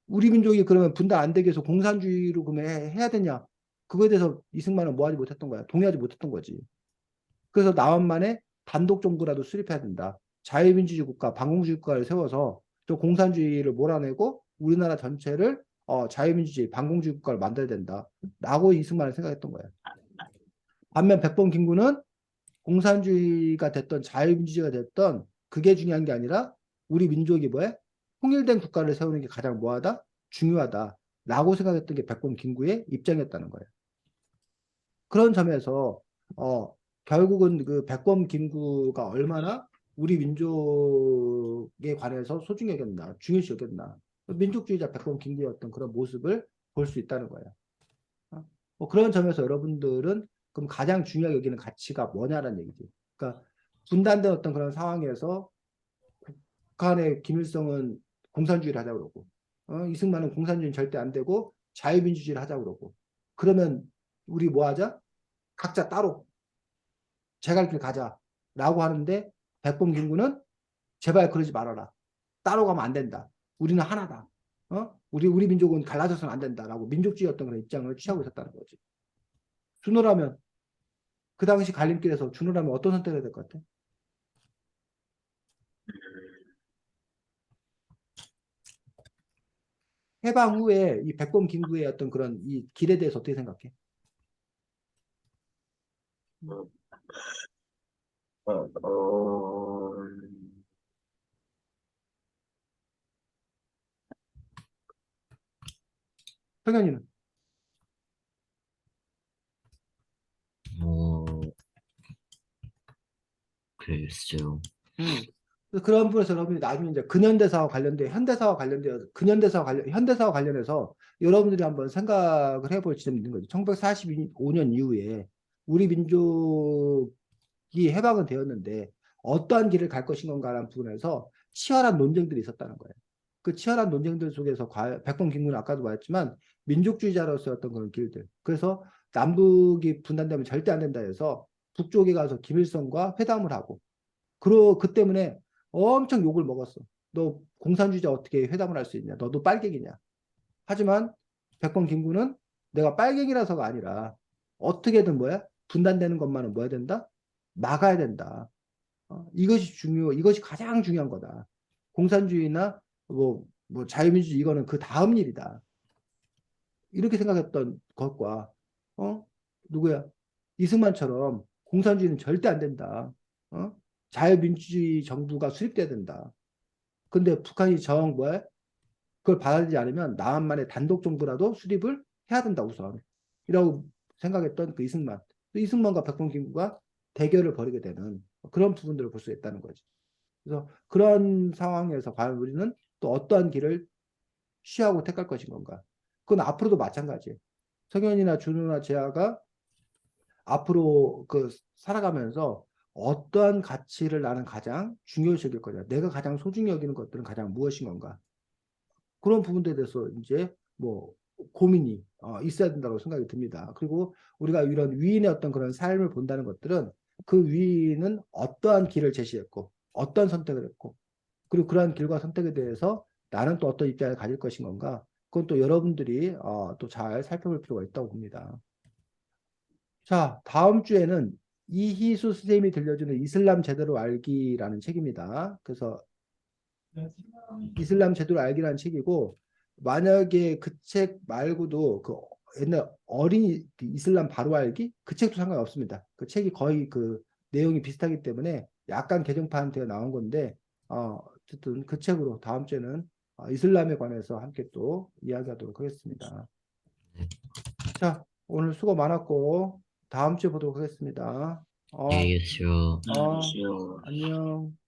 우리 민족이 그러면 분단 안 되게 해서 공산주의로 그러면 해야 되냐? 그거에 대해서 이승만은 뭐 하지 못했던 거야. 동의하지 못했던 거지. 그래서 남한만의 단독 정부라도 수립해야 된다. 자유민주주의 국가, 반공주의 국가를 세워서 저 공산주의를 몰아내고 우리나라 전체를 자유민주주의, 반공주의 국가를 만들어야 된다. 라고 이승만은 생각했던 거야. 반면 백범 김구는 공산주의가 됐던 자유민주주의가 됐던 그게 중요한 게 아니라 우리 민족이 뭐야? 통일된 국가를 세우는 게 가장 뭐하다? 중요하다. 라고 생각했던 게 백범 김구의 입장이었다는 거예요. 그런 점에서 결국은 그 백범 김구가 얼마나 우리 민족에 관해서 소중히 여겼나, 중요시 여겼나. 민족주의자 백범 김구의 어떤 그런 모습을 볼 수 있다는 거예요. 뭐 그런 점에서 여러분들은 그럼 가장 중요하게 여기는 가치가 뭐냐라는 얘기지. 그러니까 분단된 어떤 그런 상황에서 북한의 김일성은 공산주의를 하자고 그러고 이승만은 공산주의는 절대 안 되고 자유민주주의를 하자고 그러고 그러면 우리 뭐 하자? 각자 따로 제갈 길 가자라고 하는데 백범 김구는 제발 그러지 말아라. 따로 가면 안 된다. 우리는 하나다. 우리 민족은 갈라져서는 안 된다라고 민족주의 어떤 그런 입장을 취하고 있었다는 거지. 준호라면 그 당시 갈림길에서 준호라면 어떤 선택을 해야 될 것 같아? 해방 후에 이 백범 김구의 어떤 그런 이 길에 대해서 어떻게 생각해? 어, 어, 어, 성현이는? 글쎄요. 그래서 그런 부분에서 여러분이 나중에 이제 근현대사와 관련돼 현대사와 관련해서 여러분들이 한번 생각을 해볼 지점이 있는 거죠. 1945년 이후에 우리 민족이 해방은 되었는데 어떠한 길을 갈 것인 건가라는 부분에서 치열한 논쟁들이 있었다는 거예요. 그 치열한 논쟁들 속에서 백범 김구는 아까도 말했지만 민족주의자로서 어떤 그런 길들. 그래서 남북이 분단되면 절대 안 된다 해서 북쪽에 가서 김일성과 회담을 하고 그 때문에 엄청 욕을 먹었어. 너 공산주의자 어떻게 회담을 할 수 있냐? 너도 빨갱이냐? 하지만 백범 김구는 내가 빨갱이라서가 아니라 어떻게든 뭐야? 분단되는 것만은 뭐 해야 된다? 막아야 된다. 이것이 가장 중요한 거다. 공산주의나 뭐 자유민주주의 이거는 그 다음 일이다. 이렇게 생각했던 것과 누구야? 이승만처럼 공산주의는 절대 안 된다. 자유민주주의 정부가 수립돼야 된다. 근데 북한이 뭐야? 그걸 받아들이지 않으면 남한만의 단독 정부라도 수립을 해야 된다 우선. 이라고 생각했던 그 이승만. 이승만과 백범 김구가 대결을 벌이게 되는 그런 부분들을 볼 수 있다는 거지. 그래서 그런 상황에서 과연 우리는 또 어떠한 길을 취하고 택할 것인 건가? 그건 앞으로도 마찬가지예요. 성현이나 준우나 재하가 앞으로 살아가면서 어떠한 가치를 나는 가장 중요시 여길 거냐. 내가 가장 소중히 여기는 것들은 가장 무엇인 건가. 그런 부분들에 대해서 이제 뭐 고민이 있어야 된다고 생각이 듭니다. 그리고 우리가 이런 위인의 어떤 그런 삶을 본다는 것들은 그 위인은 어떠한 길을 제시했고 어떤 선택을 했고 그리고 그러한 길과 선택에 대해서 나는 또 어떤 입장을 가질 것인 건가. 그건 또 여러분들이 또 잘 살펴볼 필요가 있다고 봅니다. 자, 다음 주에는 이희수 선생님이 들려주는 이슬람 제대로 알기라는 책입니다. 그래서 이슬람 제도를 알기라는 책이고, 만약에 그 책 말고도 그 옛날 어린이 그 이슬람 바로 알기 그 책도 상관없습니다. 그 책이 거의 그 내용이 비슷하기 때문에 약간 개정판 되어 나온 건데, 어쨌든 그 책으로 다음 주에는 이슬람에 관해서 함께 또 이야기하도록 하겠습니다. 네. 자, 오늘 수고 많았고 다음 주에 보도록 하겠습니다. 예, 알겠어요. 어, 시오. 안녕.